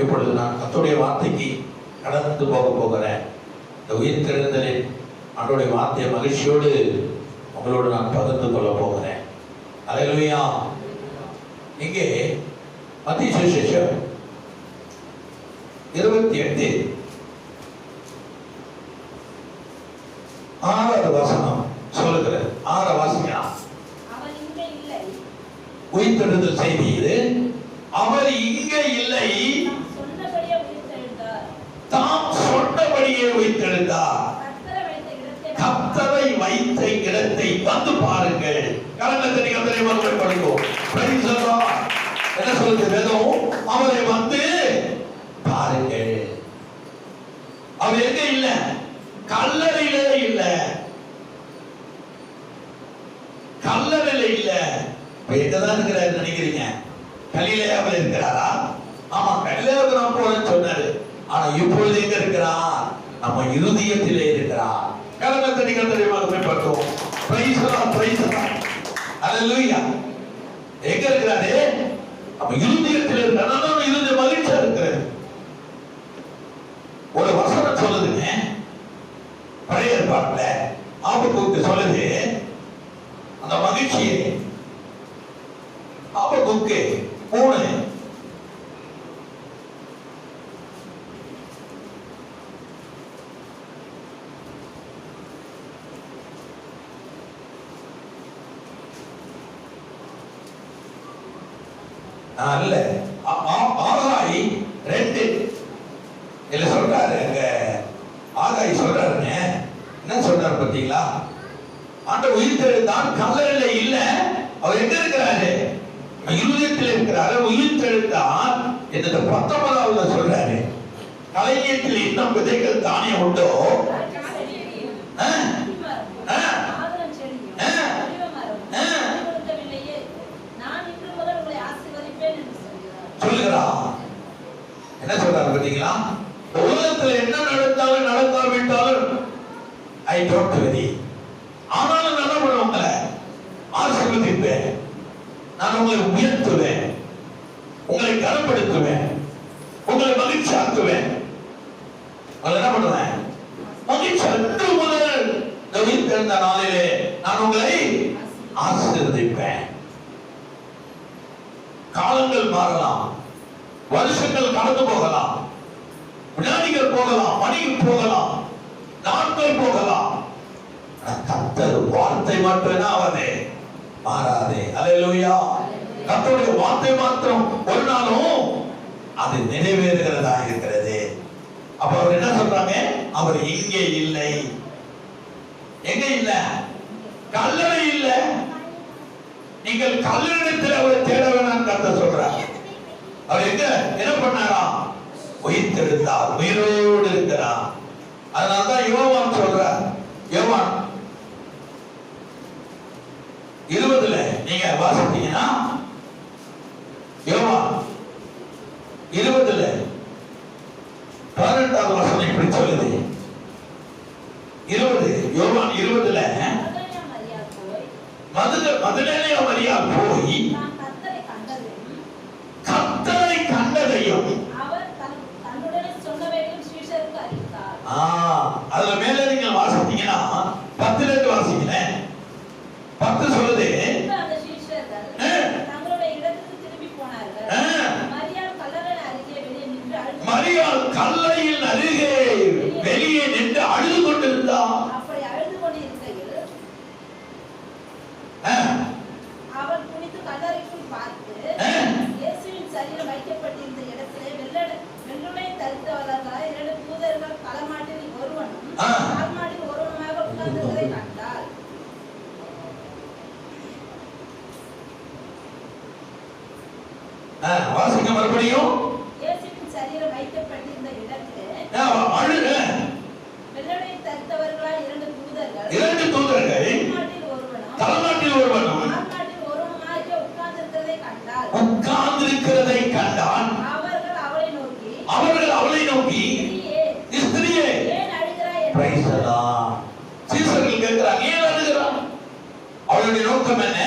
இப்பொழுது நான் கர்த்தருடைய வார்த்தைக்கு கடந்து போகிறேன். இந்த உயிர்த்தெழுந்தலின் ஆண்டவருடைய வார்த்தையை மகிழ்ச்சியோடு உங்களோடு நான் பகிர்ந்து கொள்ள போகிறேன். அல்லேலூயா. இங்கே மத்தேயு சுவிசேஷம் 28 6வது வசனம் சொல்லுகிறது. 6 வாசிக்கலாம். உயிர்த்தெழுதல் செய்தி இது. அவர் இங்கே இல்லை, தாம் சொன்னபடியே உயிர்த்தெழுந்தார். கர்த்தரை வைத்த இடத்தை வந்து பாருங்கள். கரங்களை படிக்கும். என்ன சொல்லுது வேதம்? அவரை வந்து பாருங்கள். அவர் எங்க இல்ல? கல்லறையிலே இல்ல, கல்லறையில இல்ல. எங்கதான் இருக்கிறாரு நினைக்கிறீங்க? கலிலேயாவில் இருக்கிறாரா? ஆமா, கலிலேயாவுக்கு நான் போறேன்னு சொன்னாரு. ஆனா இப்பொழுது எங்க இருக்கிறார்? நம்ம இருதயத்திலே இருக்கிறார். கரங்களை போய் பார்த்தோம். Praise the Lord. அல்லேலூயா. எங்க இருக்கிறாரு? நம்ம இருதயத்திலே இருக்கிறார். நம்ம இருதய மகிழ்ச்சியா இருக்கிறார். ஒரு வசனம் சொல்லுதுங்க பழைய ஏற்பாட்டுல. ஆபகுக்கு சொல்லுது அந்த மகிழ்ச்சியை. ஆபகுக்கு 3 அல்ல ஆகாய் 2 இல்ல சொல்றாரு. அங்க ஆகாய் சொல்றாருங்க. என்ன சொல்றாரு பாத்தீங்களா? ஆண்டவர் உயிர்த்தெழுந்தான், கல்லறையில இல்ல. அவர் எங்க இருக்கிறாரு? இருதயத்தில் இருக்கிறாரு. உயிர்த்தெழுந்தான் என்று 19வது சொல்றாரு. கலைஞத்தில் இன்னும் விதைகள் தானே உண்டோ? சொல்லுகிறா. என்ன சொல்றாரு பாத்தீங்களா? உலகத்தில் என்ன நடந்தாலும் நடக்காவிட்டாலும் ஐ டோன்ட் வெரி, ஆனாலும் நல்ல உங்களை ஆசீர்வதிப்பேன், நான் உங்களை உயர்த்துவேன், உங்களை கனப்படுத்துவேன், உங்களை மகிழ்ச்சியாக்குவேன். என்ன பண்ணுவேன்? மகிழ்ச்சி. அன்று முதல் உயிர்த்தெழுந்த நாளிலே நான் உங்களை ஆசீர்வதிப்பேன். காலங்கள் மாறலாம், வருஷங்கள் கடந்து போகலாம், வினாடிகள் போகலாம், மணிகள் போகலாம், நாட்கள் போகலாம். கர்த்தர் வார்த்தை மட்டும் அவனே மாறாதே. அல்லேலூயா. கர்த்தருடைய வார்த்தை மாத்திரம் ஒரு நாளும் அது நிறைவேறுகிறதா இருக்கிறது. அப்ப அவர் என்ன சொல்றாங்க? அவர் இங்கே இல்லை. எங்க இல்ல? கல்லறை இல்ல. நீங்கள் கல்லறையில் அவரை தேட வேணாம் கர்த்தர் சொல்றார். அவர் எங்க என்ன பண்ணாரா? உயிர்த்தெழுந்தார், உயிரோடு இருக்கிறார். அதனால்தான் யோவான் சொல்றார். யோவான் 20 நீங்க வாசித்தீங்கன்னா, யோவான் 20 18வது வசனம் இப்படி சொல்லுது. 20 யோவான் 20 மகதலேயா மரியாள் போய் கர்த்தரை கண்டதையும் அதுல மேல நீங்க வாசித்தீங்கன்னா 10 வாசிக்கிறேன். 10 சொல்லுது. மரியாள் கல்லறையின் அருகே வெளியே நின்று அழுது கொண்டிருந்தார். அவள் குனிந்து கல்லறைக்குள் பார்த்து இயேசுவின் சரீரம் வைக்கப்பட்டிருந்த இடத்திலே வெள்ளுடை தரித்தவர்களாய் 2 தூதர்கள் களமாட்டில் ஒருவனும் கால்மாட்டில் ஒருவனுமாக உட்கார்ந்திருந்ததை கண்டாள். வாசிக்க மறுபடியும். இயேசுவின் சரீரம் வைக்கப்பட்டிருந்த இடத்திலே வெள்ளுடை தரித்தவர்களாய் 2 தூதர்கள் களமாட்டில் ஒருவனும் உட்கார்ந்திருக்கிறதை கண்டான். அவர்கள் அவளை நோக்கி ஸ்திரியே ஏன் அழுகிறாய்? Price the Lord. சீசர்கள் கேட்கிறாங்க, ஏன் அழுகிறாய்? அவளுடைய நோக்கம் என்ன?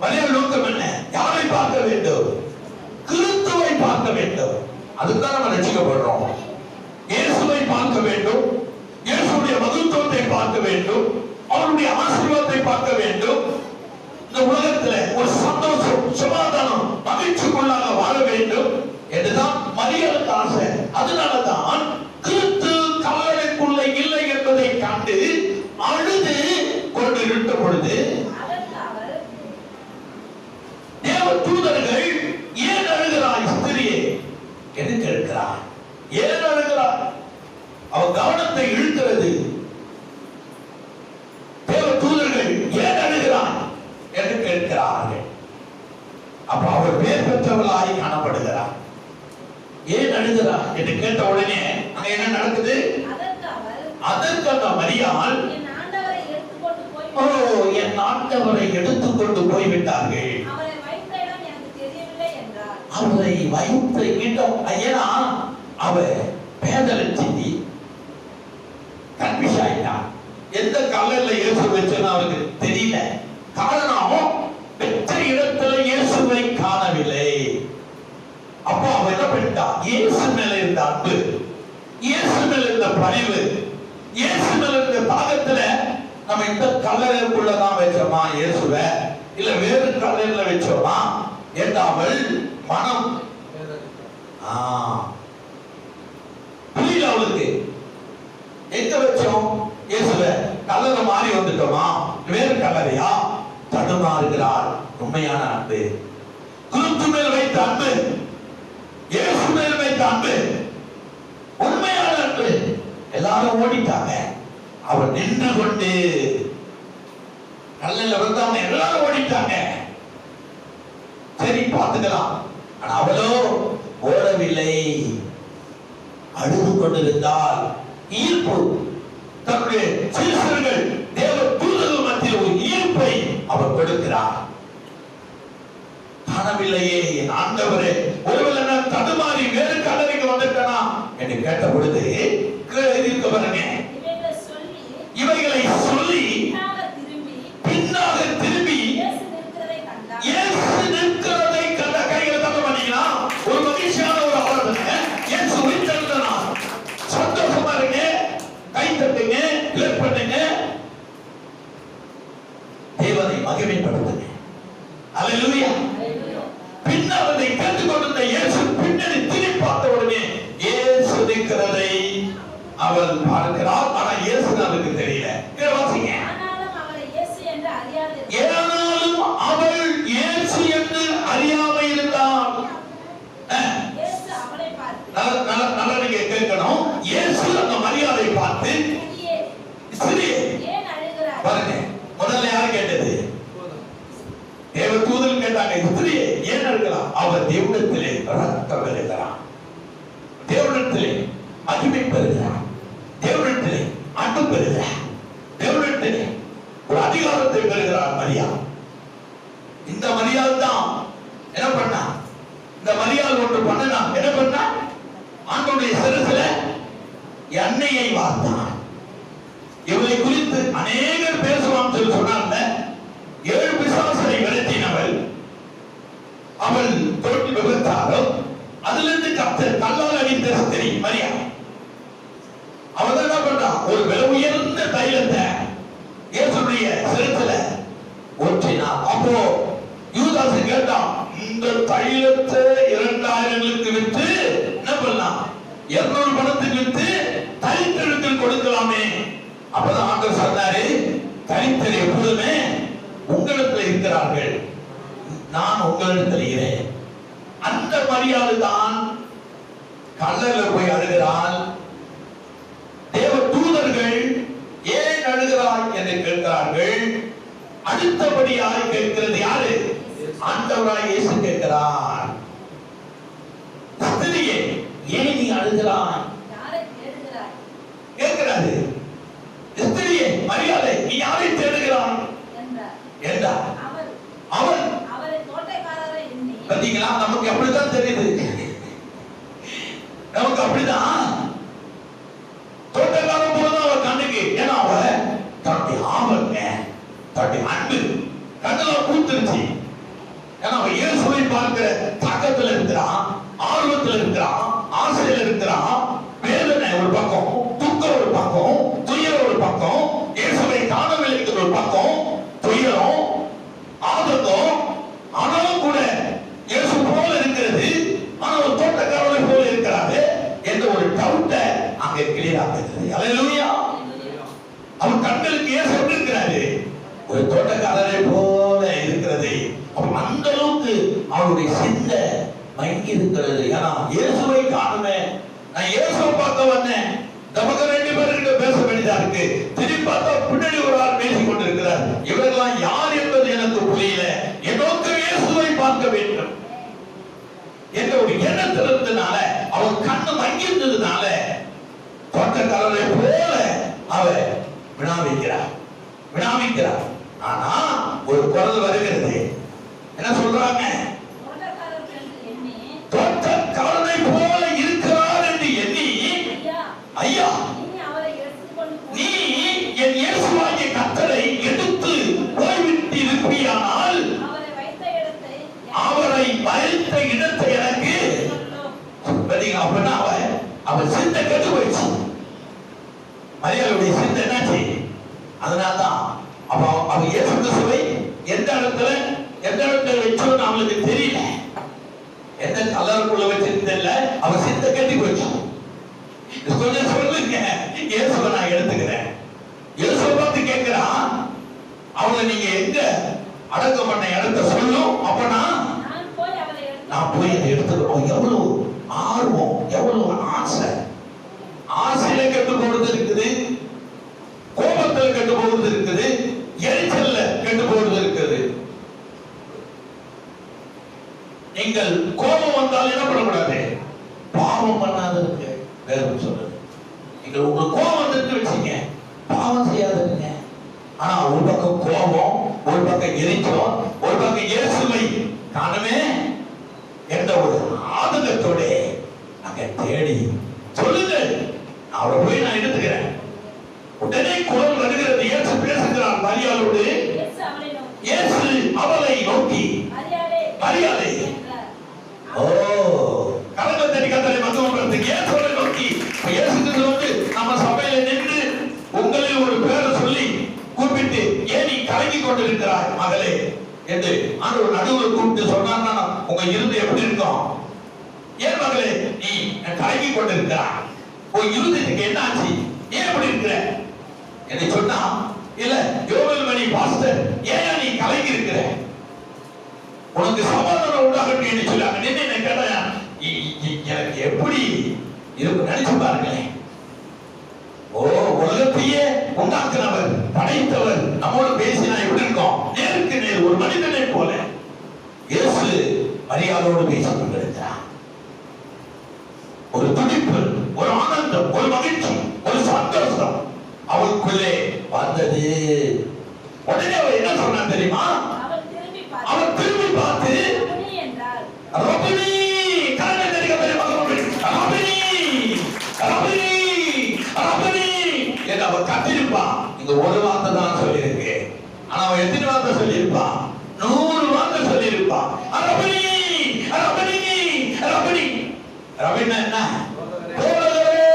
மரியாள் நோக்கம் என்ன? யாரை பார்க்க வேண்டும்? கிறிஸ்துவை பார்க்க வேண்டும். அதுதான் நம்ம ரட்சிக்கப்படுறோம். இயேசுவை பார்க்க வேண்டும், இயேசுடைய மகத்துவத்தை பார்க்க வேண்டும், அவருடைய ஆசீர்வாதத்தை பார்க்க வேண்டும். இந்த உலகத்துல ஒரு சந்தோஷம், சமாதானம், மகிழ்ச்சிக்குள்ளாக வாழ வேண்டும் என்றுதான் மரியாளுக்கு ஆசை. அதனாலதான் கிறிஸ்து கல்லறைக்குள்ள இல்லை என்பதை கண்டு அழுது கொண்டு இருந்த பொழுது தேவ தூதர்கள் ஏன் அழுகிறாய் ஸ்திரியே என்று கேட்கிறார். ஏன் அழுகிறார்? அவர் கவனத்தை இழுக்கிறது. தேவ தூதர்கள் ஏன் அழுகிறார் என்று கேட்கிறார்கள். அப்ப அவர் பேர் பெற்றவர்களாய் காணப்படுகிறார். ஏன் அழுகிறார் என்று கேட்ட உடனே அங்க என்ன நடக்குது? அதற்கு அந்த மரியாள் என் ஆண்டவரை எடுத்துக்கொண்டு போய்விட்டார்கள். அவரை வைத்த இடம், ஏன்னா அவ பேதலிச்சி கன்ஃபியூஸ் ஆயிட்டான். எந்த கல்லறையில இயேசு வச்சேன்னு அவருக்கு தெரியல. காரணம், பெற்ற இடத்துல இயேசுவை காணவில்லை. அப்போ அவ என்ன பண்ணிட்டா? இயேசு மேல இருந்த அன்பு, இயேசு மேல இருந்த பரிவு, இயேசு மேல இருந்த தாகத்துல நம்ம இந்த கல்லறைக்குள்ளதான் வச்சோமா இயேசுவை, இல்ல வேறு கல்லறையில வச்சோமா என்றாமல் மனம் புரியல அவளுக்கு. எங்க வச்சோம் இயேசுவை? கல்லறை மாறி வந்துட்டோமா, வேறு கல்லறையா? தடுமாறுகிறார். உண்மையான அன்பு, கிறிஸ்து மேல் வைத்த அன்பு, இயேசு மேல் வைத்த அன்பு, உண்மையான அன்பு. எல்லாரும் ஓடிட்டாங்க, அவர் நின்று கொண்டு கல்லில் வந்தாங்க. எல்லாரும் ஓடிட்டாங்க, சரி பார்த்துக்கலாம். ஆனா அவளோ ஓடவில்லை, அழுது கொண்டிருந்தால். ஈர்ப்பு, தன்னுடைய சீஷர்கள் தேவ தூதர்கள் மத்தியில் ஒரு ஈர்ப்பை அவர் கொடுக்கிறார். காணவில்லையே என் ஆண்டவரே, ஒருவேளை நான் தடுமாறி வேறு கல்லறைக்கு வந்துட்டனா என்று கேட்ட பொழுது பாருங்க, இவைகளை சொல்லி பின்னாக திரும்பி இயேசு நிற்கிறதை கண்ட. கைகளை தட்ட பண்ணீங்களா? ஒரு மகிழ்ச்சியான ஒரு ஆராதனை. இயேசு உயிர்த்தெழுந்தனா, சந்தோஷமா இருங்க, கை தட்டுங்க, கிளப் பண்ணுங்க, தேவனை மகிமைப்படுத்துங்க. அல்லேலூயா. பின்னர் அதை கேட்டுக்கொண்டிருந்த இயேசு பின்னணி திரும்பி பார்த்த உடனே இயேசு நிற்கிறதை அவள் பார்க்கிறாள். ஆனா இயேசு அவளுக்கு தெரியல. வாசிங்க. ஏனாலும் அவள் இயேசு என்று அறியாம இருந்தாள். நல்லா நீங்க கேட்கணும். இயேசு அந்த மரியாதை பார்த்து பாருங்க, முதல்ல யார் கேட்டது? தேவ தூதர்கள் கேட்டாங்க, ஸ்திரியே ஏன் அழுகிறான்? அவர் தேவனிடத்திலே ரத்தம் பெறுகிறான், தேவனிடத்திலே மகிமை பெறுகிறான், தேவனிடத்திலே அன்பு பெறுகிறார், தேவனிடத்திலே ஒரு அதிகாரத்தை பெறுகிறார் மரியா. இந்த மரியாள் தான் என்ன பண்ணா? இந்த மரியாள் ஒன்று பண்ணா என்ன பண்ணா? ஆண்டவருடைய சிரசில எண்ணெயை வார்த்தான். இவளை குறித்து அநேகர் பேசுவான் சொல்லி சொன்னாங்க. 7 பிசாசை விரட்டினவள், அவள் தோட்டி விபத்தாலும் அதிலிருந்து கர்த்தர் கல்லால் அடித்த ஸ்திரீ மரியா. அவள் என்ன பண்றா? ஒரு விலை உயர்ந்த தைலத்தை இயேசுடைய சிரத்துல ஊற்றினார். அப்போ யூதாசு கேட்டான், இந்த தைலத்தை 2000 விற்று என்ன பண்ணலாம்? 200 பணத்துக்கு விற்று தரித்திரத்தில் கொடுக்கலாமே. அப்பதான் ஆண்டவர் சொன்னாரு, தரித்திரம் எப்பொழுதுமே உங்களிடத்தில் இருக்கிறார்கள், நான் உங்களிடத்தில் இருக்கிறேன். அந்த மரியாதை தான் கல்லறையில் போய் அழுகிறாள். தேவ தூதர்கள் ஏன் அழுகிறாய் என்று கேட்கிறார்கள். அடுத்தபடியாய் கேட்கிறது யாரு? ஆண்டவராய் இயேசு கேட்கிறார், ஸ்திரியே ஏன் நீ அழுகிறாய்? கேட்கிறாரு. ஸ்திரியே மரியாதை, நீ யாரை தேடுகிறாய் என்றார். அவன் பாத்தீங்களா? நமக்கு அப்படித்தான் தெரியுது, நமக்கு அப்படிதான் தோட்டக்காரன் போதுதான் அவன் கண்ணுக்கு. ஏன்னா அவன் தன்னுடைய ஆவலுங்க, தன்னுடைய அன்பு கண்ணெல்லாம் பூத்துருச்சு. ஏன்னா அவன் இயேசுவை பார்க்கிற தாக்கத்துல இருக்கிறான், ஆர்வத்துல இருக்கிறான், ஆசையில இருக்கிறான். வேதனை ஒரு பக்கம், துக்கம் ஒரு பக்கம், துயரம் ஒரு பக்கம், இயேசுவை காணவில்லைங்கிற ஒரு பக்கம், துயரம், ஆதங்கம். ஆனாலும் கூட இயேசு போல இருக்கிறது, ஆனா ஒரு தோட்டக்காரனை போல இருக்கிறாரு என்ற ஒரு டவுட்டை அங்கே கிளியர் ஆகுது. அல்லேலூயா. அவன் கண்களுக்கு இயேசு எப்படி இருக்கிறாரு? ஒரு தோட்டக்காரரை போல இருக்கிறது. அந்த அளவுக்கு அவருடைய சிந்தை மயங்கி இருக்கிறது. ஏன்னா இயேசுவை காணுமே, நான் இயேசுவை பார்க்க வந்தேன். நமக்கு 2 பேர்கிட்ட பேச வேண்டியதா இருக்கு. திரும்பி பார்த்தா பின்னாடி ஒரு ஆள் பேசிக் கொண்டிருக்கிறார். இவரெல்லாம் யார் என்பது எனக்கு புரியல. எனக்கு இயேசுவை பார்க்க வேண்டும் என்ற ஒரு எண்ணத்தில் இருந்ததுனால, அவன் கண்ணு மங்கி இருந்ததுனால தோட்டக்காரரை போல அவர் வினாவிக்கிறார். ஆனா ஒரு குரல் வருகிறது. என்ன சொல்றாங்க? தோட்டக்காரனை போல இருக்கிறார் என்று எண்ணி, ஐயா நீ என் இயேசுவாகிய கர்த்தரை எடுத்து போய்விட்டு இருப்பியானால் அவரை வைத்த இடத்தை எனக்கு அப்படின்னா அவன் சிந்தை கெட்டு போயிடுச்சு. மரியாதையுடைய சிந்தை என்னாச்சு? அதனால்தான் அவன் இயேசு கிறிஸ்துவை எந்த இடத்துல வச்சோன்னு அவளுக்கு தெரியல. எந்த கலருக்குள்ள வச்சிருந்தல அவன் சிந்தை கெட்டு போயிடுச்சு. கொஞ்சம் சொல்லுங்க, இயேசுவை நான் எடுத்துக்கிறேன். இயேசுவை பார்த்து கேட்கிறான், அவளை நீங்க எங்க அடக்கம் பண்ண இடத்த சொல்லும். அப்பனா நான் போய் அதை எடுத்துக்கிறோம். எவ்வளவு ஆர்வம், எவ்வளவு ஆசை. ஆசையில கெட்டு போறது இருக்குது, கோபத்தில் கெட்டு போறது இருக்குது, எரிச்சல்ல கெட்டு போறது இருக்குது. நீங்கள் கோபம் வந்தால் என்ன பண்ணக்கூடாது? பாவம் பண்ணாதீங்க. வேதம் சொல்றது, நீங்கள் உங்களுக்கு கோபம் வந்துட்டு வச்சீங்க, பாவம் செய்யாதீங்க. ஆனா ஒரு பக்கம் கோபம், ஒரு பக்கம் எரிச்சல், ஒரு பக்கம் இயேசுவை காணுமே என்ற ஒரு ஆதங்கத்தோட நாங்க தேடி சொல்லுங்கள், அவரை போய் நான் எடுத்துக்கிறேன். உடனே குரல் வருகிறது. இயேசு பேசுகிறார் மரியாளோடு. இயேசு அவளை நோக்கி, மரியாதை. ஓ, கலங்கத்தடி கத்தரை மதுவன்றதுக்கு இயேசுவை நோக்கி. இயேசு வந்து நம்ம சபையில நின்று உங்களில் ஒரு பேரை சொல்லி கூப்பிட்டு, ஏன் நீ கலங்கி கொண்டிருக்கிறாய் மகளே என்று ஆண்டவர் நடுவில் கூப்பிட்டு சொன்னார்னா உங்க இருதயம் எப்படி இருக்கும்? ஏன் மகளே நீ கலங்கி கொண்டிருக்கிறாய்? உன் இருதயத்துக்கு என்ன ஆச்சு? ஏன் எப்படி இருக்கிற என்று சொன்னா, இல்ல யோவேல் மணி பாஸ்டர், ஏன் நீ கலங்கி இருக்கிற? உனக்கு சமாதானம் உண்டாகட்டும் என்று சொல்லாங்க. நின்று என்ன கேட்டா, எனக்கு எப்படி இருக்கு நினைச்சு பாருங்களேன். ஓ, உலகத்தையே உண்டாக்குனவர், படைத்தவர் நம்மோடு பேசினா எப்படி இருக்கும்? நேருக்கு நேர் ஒரு மனிதனை போல இயேசு மரியாதையோடு பேசிக் கொண்டிருக்கிறார். ஒரு துடிப்பு, ஒரு ஆனந்தம், ஒரு மகிழ்ச்சி, ஒரு சந்தோஷம் அவளுக்குள்ளே வந்தது. உடனே அவர் என்ன சொன்னார் தெரியுமா? அவர் திரும்பி பார்த்து ரபினி, கரங்களை தட்டி ரபினி ரபினி ரபினி என்று அவர் கத்திருப்பான். இங்க ஒரு வார்த்தை தான் சொல்லியிருக்கு, ஆனா அவன் எத்தனை வார்த்தை சொல்லியிருப்பான்? 100 வார்த்தை சொல்லியிருப்பான். ரபினி ரபினி ரபினி. ரபினா என்ன? போதகரே,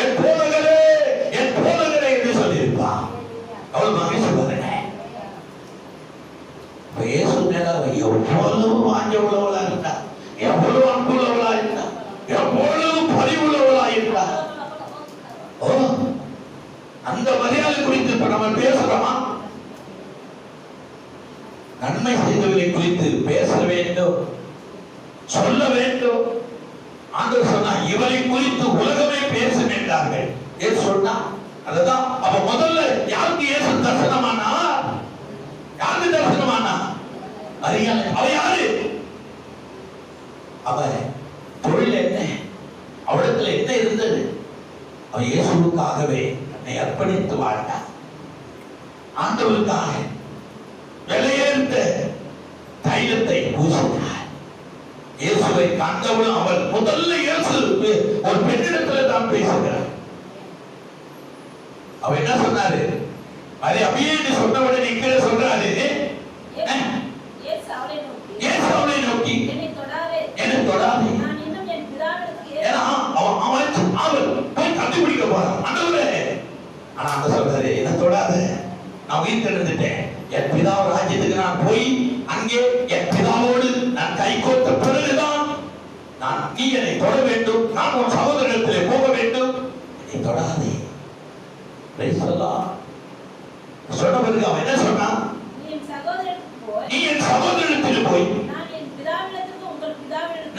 என் போதகரே, என் போதகரே என்று சொல்லியிருப்பான். அவள் மகிழ்ச்சி பாருங்க. இயேசு மேல எவ்வளவு வாஞ்ச உள்ளவளா இருந்தா, எவ்வளவு அன்புள்ளவளா இருந்தா, எவ்வளவு பரிவுள்ளவளா இருந்தா. ஓ, அந்த மரியாதை குறித்து இப்ப நம்ம பேசுறோமா? நன்மை செய்தவர்களை குறித்து பேச வேண்டும், சொல்ல வேண்டும். ஆண்டவர் சொன்னா, இவரை குறித்து உலகமே பேசும் என்றார்கள். ஏன் சொன்னா அதுதான். அப்ப முதல்ல யாருக்கு இயேசு தரிசனமானா? யாருக்கு தரிசனமானா? மரியாதை. அவ யாரு? அவ தொழில் என்ன, அவளிடத்துல என்ன இருந்தது? அவ இயேசுவுக்காகவே என்னை அர்ப்பணித்து வாழ்ந்தார். ஆண்டவருக்காக விலையேறிய தைலத்தை பூசினார். இயேசுவை கண்டவுடன் அவள் முதல்ல இயேசு ஒரு பெண்ணிடத்துல தான் பேசுகிறார். அவ என்ன சொன்னாரு? அது அப்படியே சொன்னவுடனே இங்கே சொல்றாரு, இயேசு அவளை நோக்கி என்னை தொடாதே. ஏன்னா அவன் போய் கண்டுபிடிக்க போறான் ஆண்டவரே. ஆனா அந்த சொல்றாரு, என்ன தொடாத, நான் உயிர் தெழுந்துட்டேன். என் பிதா ராஜ்யத்துக்கு நான் போய் அங்கே என் பிதாவோடு நான் கைகோர்த்த பிறகுதான் நீ என்னை தொட வேண்டும், நான் உன் சகோதரத்திலே போக வேண்டும். என்னை தொடாதே. சொன்ன பிறகு அவன் என்ன சொன்னான்? நீ என் சகோதரத்தில் போய்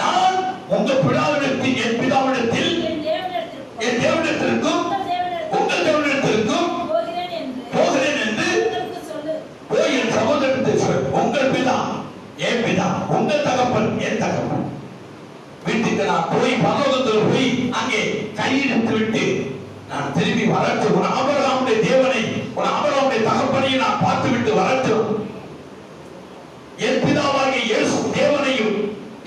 நான் உங்க பிதாவிடத்தில் என் பிதாவிடத்தில் என் தேவனிடத்திற்கும் உங்கள் தேவனிடத்திற்கும் போகிறேன் என்று போய் என் சகோதரத்தில் சொல். உங்கள் பிதா என் பிதா, உங்கள் தகப்பன் என் தகப்பன் வீட்டுக்கு நான் போய் பரலோகத்தில் போய் அங்கே கையெழுத்து விட்டு நான் திரும்பி வரட்டும். உன் ஆபிரகாமுடைய தேவனை, உன் ஆபிரகாமுடைய தகப்பனையும் நான் பார்த்து விட்டு வரட்டும். என் பிதாவாகிய இயேசு தேவனையும்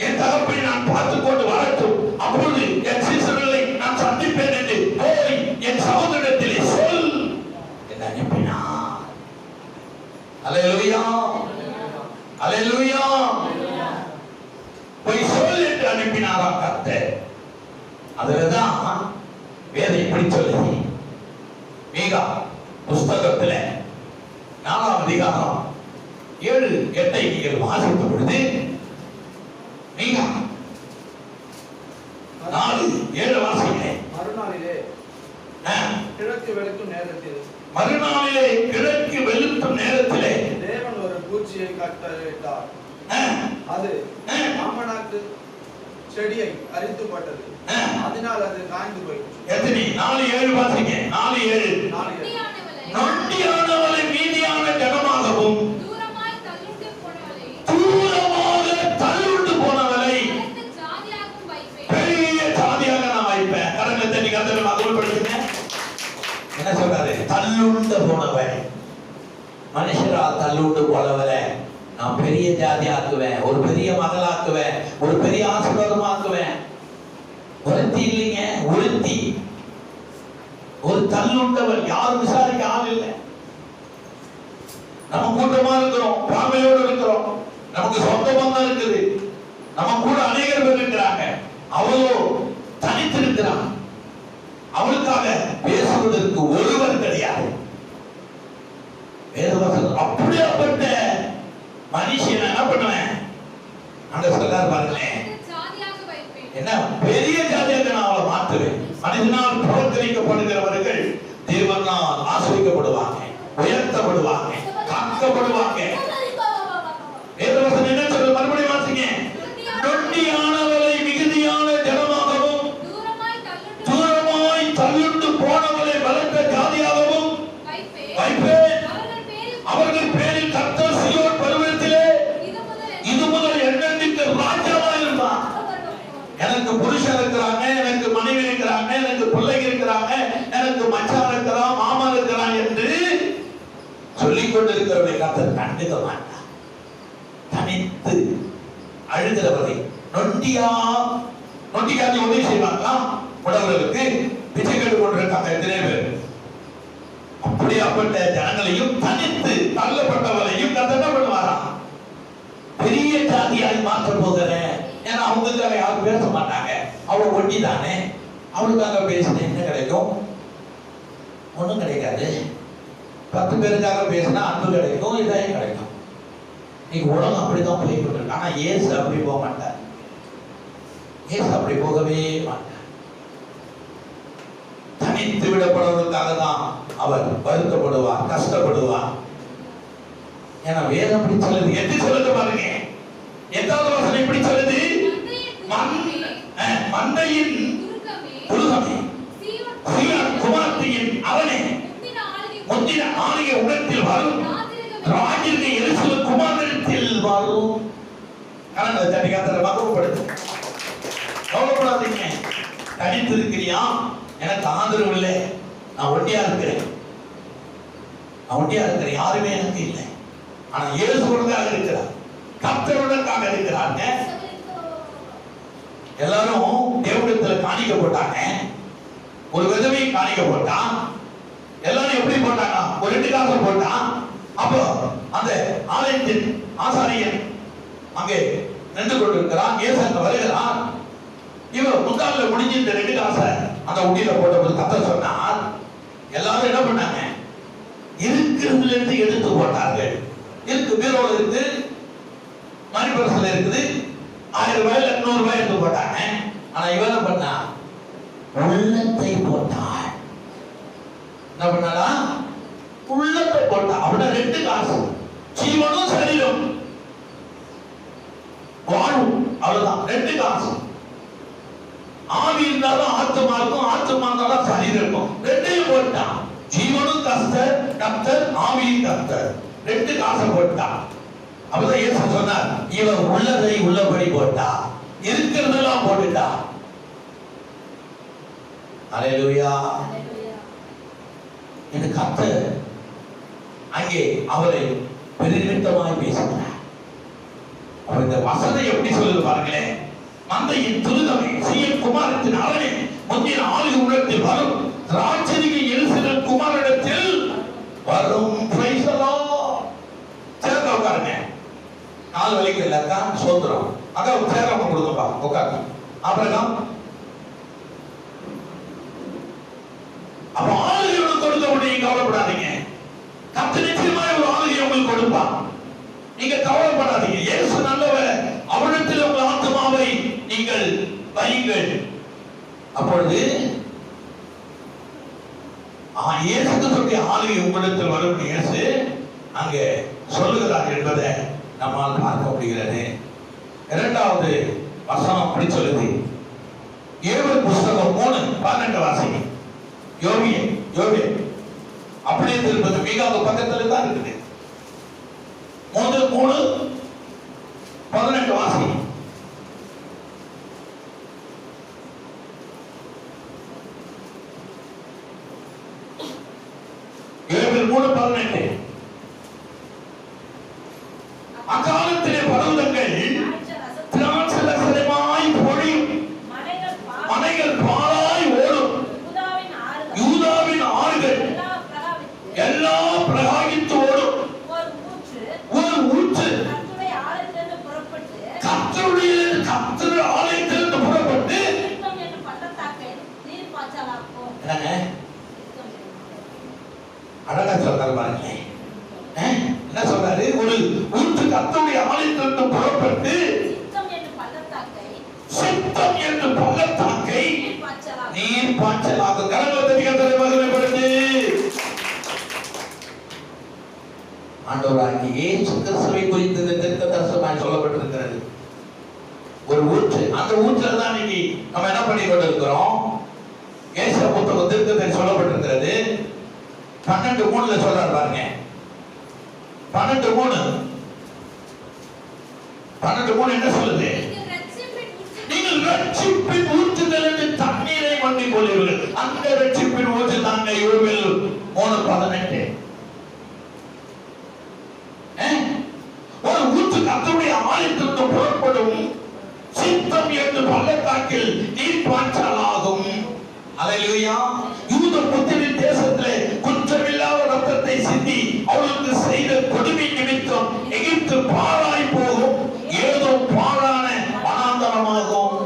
என் தகப்பனை நான் பார்த்து கொண்டு வரட்டும். அப்பொழுது என் சீசர்களை நான் சந்திப்பேன் என்று போய் என் சகோதரத்திலே சொல் என்று அனுப்பினார். அல்லேலூயா, அல்லேலூயா. போய் சொல் என்று அனுப்பினாராம் கர்த்தர். அதுலதான் வேதம் இப்படி சொல்லுது. மீகா புஸ்தகத்துல 4ஆம் அதிகாரம் 7-8 நீங்கள் வாசித்த பொழுது மீகா 4:7 வாசிக்கிறேன். மறுநாளிலே கிழக்கு வெளுக்கும் நேரத்திலே தேவன் ஒரு பூச்சியை கட்டளையிட்டார். அது ஆமணக்கு செடியை அரித்து போட்டது. அதனால் அது காய்ந்து போயிற்று. எத்தனை? 4:7 வாசிங்க. 4:7. நொண்டியானவளை மீதியான ஜனமாகவும் தூரமாக தள்ளுண்டு போனவளை பெரிய ஜாதியாக நான் வைப்பேன். கடந்த தண்ணி கதவை மகள்படுத்துங்க. என்ன சொல்றாரு? தள்ளுண்டு போனவன், மனுஷரா தள்ளுண்டு போனவரை நான் பெரிய ஜாதி ஆக்குவேன், ஒரு பெரிய மகளாக்குவேன், ஒரு பெரிய ஆசீர்வாதமாக்குவேன். ஒருத்தி இல்லைங்க, ஒருத்தி, ஒரு தள்ளுண்டவன், யாரும் விசாரிக்க ஆள் இல்லை. நம்ம கூட்டமா இருக்கிறோம், பார்வையோடு இருக்கிறோம், நமக்கு சொந்த பந்தம் இருக்குது, நம்ம கூட அநேகர் பேர் இருக்கிறாங்க. அவளோ தனித்திருக்கிறான். அவளுக்காக பேசுவதற்கு ஒருவர் கிடையாது. வேதவசனம் அப்படியாப்பட்ட மனுஷன் என்ன பண்ணுவேன்? அங்க சொல்றாரு பாருங்களேன், என்ன பெரிய ஜாதியாக நான் அவளை மாற்றுவேன். மனிதனால் புறக்கணிக்கப்படுகிறவர்கள் தேவனால் ஆசிரிக்கப்படுவாங்க, உயர்த்தப்படுவாங்க, காக்கப்படுவாங்க. வேதவசனம் என்ன சொல்றது? மறுபடியும் வாசிங்க. நொண்டியானவளை மிகுதியான ஜனமாகவும் தூரமாய் தள்ளுண்டு போனவளை பலத்த ஜாதியாகவும் வைப்பேன். அவர்கள் பேரில் கர்த்தர் சீயோன் பர்வதத்திலே இது முதல் என்னென்னைக்கு ராஜாவா இருந்தான். எனக்கு புருஷன் இருக்கிறாங்க, எனக்கு மனைவி இருக்கிறாங்க, எனக்கு பிள்ளைங்க இருக்கிறாங்க, எனக்கு மச்சான் இருக்கிறான், மாமா இருக்கிறான் என்று சொல்லிக் கொண்டிருக்கிறவரை கர்த்தர் கண்டுக்க மாட்டார். தனித்து அழுகிறவரை நொண்டிக்காண்டி உதவி செய்வாங்களா? உடவர்களுக்கு பிச்சை கேட்டு கொண்டிருக்காங்க எத்தனை பேர். அப்படியாப்பட்ட ஜனங்களையும் தனித்து தள்ளப்பட்டவரையும் கர்த்தர் என்ன பண்ணுவாராம்? பெரிய ஜாதியாய் மாற்ற போகிறேன். ஏன்னா அவங்களுக்காக யாரும் பேச மாட்டாங்க. அவள் ஒண்டி தானே, அவளுக்காக பேசின என்ன கிடைக்கும்? ஒண்ணும் கிடைக்காது. 10 பேருக்காக பேசினா அன்பு கிடைக்கும், இதையும் கிடைக்கும். நீங்க உலகம் அப்படிதான் போய் கொண்டிருக்கு. ஆனா இயேசு அப்படி போக மாட்டார். இயேசு அப்படி போகவே மாட்டார். தனித்து விடப்படுவதற்காக தான் அவர் வருத்தப்படுவார், கஷ்டப்படுவார். ஏன்னா வேதம் அப்படி சொல்லுது. எப்படி சொல்லுது பாருங்க. எட்டாவது வசனம் இப்படி சொல்லுது, மந்தையின் துருகமே சீயோன் குமாரத்தியின் அவனே முந்தின ஆளுகை உலகத்தில் வரும், ராஜ்யத்தை எருசலேம் குமாரத்தில் வரும். கலந்த தனிகாத்தரை மகப்படுத்து. கவலைப்படாதீங்க. தனித்து இருக்கிறியா? எனக்கு ஆதரவு இல்லை, நான் ஒண்டியா இருக்கிறேன், யாருமே எனக்கு இல்லை. ஆனா இயேசுவுக்காக இருக்கிறார், கர்த்தருக்காக இருக்கிறாங்க. எல்லாரும் தேவனிடத்துல காணிக்க போட்டாங்க. ஒரு விதவை காணிக்க போட்டான். எல்லாரும் எப்படி போட்டாங்க? ஒரு 2 காசு போட்டான். அப்போ அந்த ஆலயத்தின் ஆசாரியன் அங்கே நின்று கொண்டிருக்கிறான். இயேசு அங்க வருகிறான். இவன் முந்தாளில் முடிஞ்சு இந்த 2 காசை அந்த உண்டியில போட்டபோது கர்த்தர் சொன்னார், எல்லாரும் என்ன பண்ணாங்க? இருக்கிறதுல இருந்து எடுத்து போட்டார்கள். இருக்கு, பீரோல இருக்கு, மணி பர்ஸ்ல இருக்குது, 1000 ரூபாய் 200 ரூபாய் எடுத்து போட்டாங்க. ஆனா இவன் என்ன பண்ணா? உள்ளத்தை போட்டாள். என்ன பண்ணாளா? உள்ளத்தை போட்டா. அவட 2 காசு, ஜீவனும் சரீரம் வாழும், அவ்வளவுதான். 2 காசு. ஆவி இருந்தாலும் ஆத்மா இருக்கும், ஆத்மா இருந்தாலும் சரீரம் இருக்கும். 2ஐயும் போட்டா. ஜீவனும் கர்த்தர், கர்த்தர் ஆவியும் கர்த்தர். 2 காசை போட்டா. அப்பதான் இயேசு சொன்னார், இவன் உள்ளதை உள்ளபடி போட்டா, இருக்கிறதெல்லாம் போட்டுட்டா. அல்லேலூயா. இந்த கர்த்தர் அங்கே அவரை பெருமிதமாய் பேசினார். அவர் இந்த வசனம் எப்படி சொல்லுது பாருங்களேன். மந்தையின் துருதமை சீயோன் குமாரத்தின் அவனே முந்தின ஆளுகை உலகத்தில் வரும், ராஜரிக எருசலேம் குமாரனிடத்தில் வரும். Price the Lord. சேர்ந்து உட்காருங்க. கால் வலிக்கல அக்கா, சோத்திரம் அக்கா. சேரவங்க கொடுங்கப்பா, உட்காருங்க. அப்புறம் அப்ப ஆளுகையோடு கொடுக்க முடியும், கவலைப்படாதீங்க. கர்த்தர் நிச்சயமாய் ஒரு ஆளுகை உங்களுக்கு கொடுப்பான், நீங்க கவலைப்படாதீங்க. இயேசு நல்லவர், அவரிடத்தில் உங்கள் ஆத்மாவை நீங்கள் வையுங்கள். அப்பொழுது இயேசுக்கு சொல்லிய ஆளுகை உங்களிடத்தில் வரும் இயேசு அங்கே சொல்லுகிறார் என்பதை நம்மால் பார்க்க முடிகிறது. 2வது வசனம் அப்படி சொல்லுது. ஏவல் புஸ்தகம் 3:12 வாசிங்க. யோபு அப்படியே திருப்பது மீகாவுக்கு பக்கத்துல தான் இருக்குது. 3:18 வாசிங்க. யோபு 3:18. அகாலத்திலே பர்வதங்கள் திராட்சரசமாய் பொழியும், மலைகள் பாழாய் ஓடும், யூதாவின் ஆறுகள் எல்லாம் பிரகாகித்து ஓடும். ஒரு ஊற்று கர்த்தருடைய ஆலயத்திலிருந்து புறப்பட்டு அழகா சொல்றாரு பாருங்க. என்ன சொல்றாரு? ஒரு ஊற்று கர்த்தருடைய ஆலயத்திலிருந்து புறப்பட்டு சித்தம் என்று பள்ளத்தாக்கை நீர் பாய்ச்சலாகும். கடவுளை மகிமைப்படுத்து. ஆண்டவராகிய இயேசு கிறிஸ்துவை குறித்து தீர்க்க தரிசனமாய் சொல்லப்பட்டிருக்கிறது. ஒரு ஊற்று, அந்த ஊற்றுல தான் இன்னைக்கு நம்ம என்ன பண்ணி கொண்டிருக்கிறோம்? ஏசாயா புத்தகம் தீர்க்கதரிசி சொல்லப்பட்டிருக்கிறது. 12:3 சொல்றாரு பாருங்க. 12:3 என்ன சொல்லுது? நீங்கள் ரட்சிப்பின் ஊற்றுதல் என்று தண்ணீரை மண்டிக் கொள்வீர்கள். அந்த ரட்சிப்பின் ஊற்று தாங்க யோவேல் 3:18. ஒரு ஊற்று கர்த்தருடைய ஆலயத்திலிருந்து புறப்படும், சித்தம் என்று பள்ளத்தாக்கில் நீர் பாய்ச்சலாகும். அல்லேலூயா. யூத புத்திரின் தேசத்திலே குற்றமில்லாத ரத்தத்தை சிந்தி அவளுக்கு செய்த கொடுமை நிமித்தம் எகிப்து பாழாய் போகும், ஏதோ பாழான வனாந்தரமாகும்.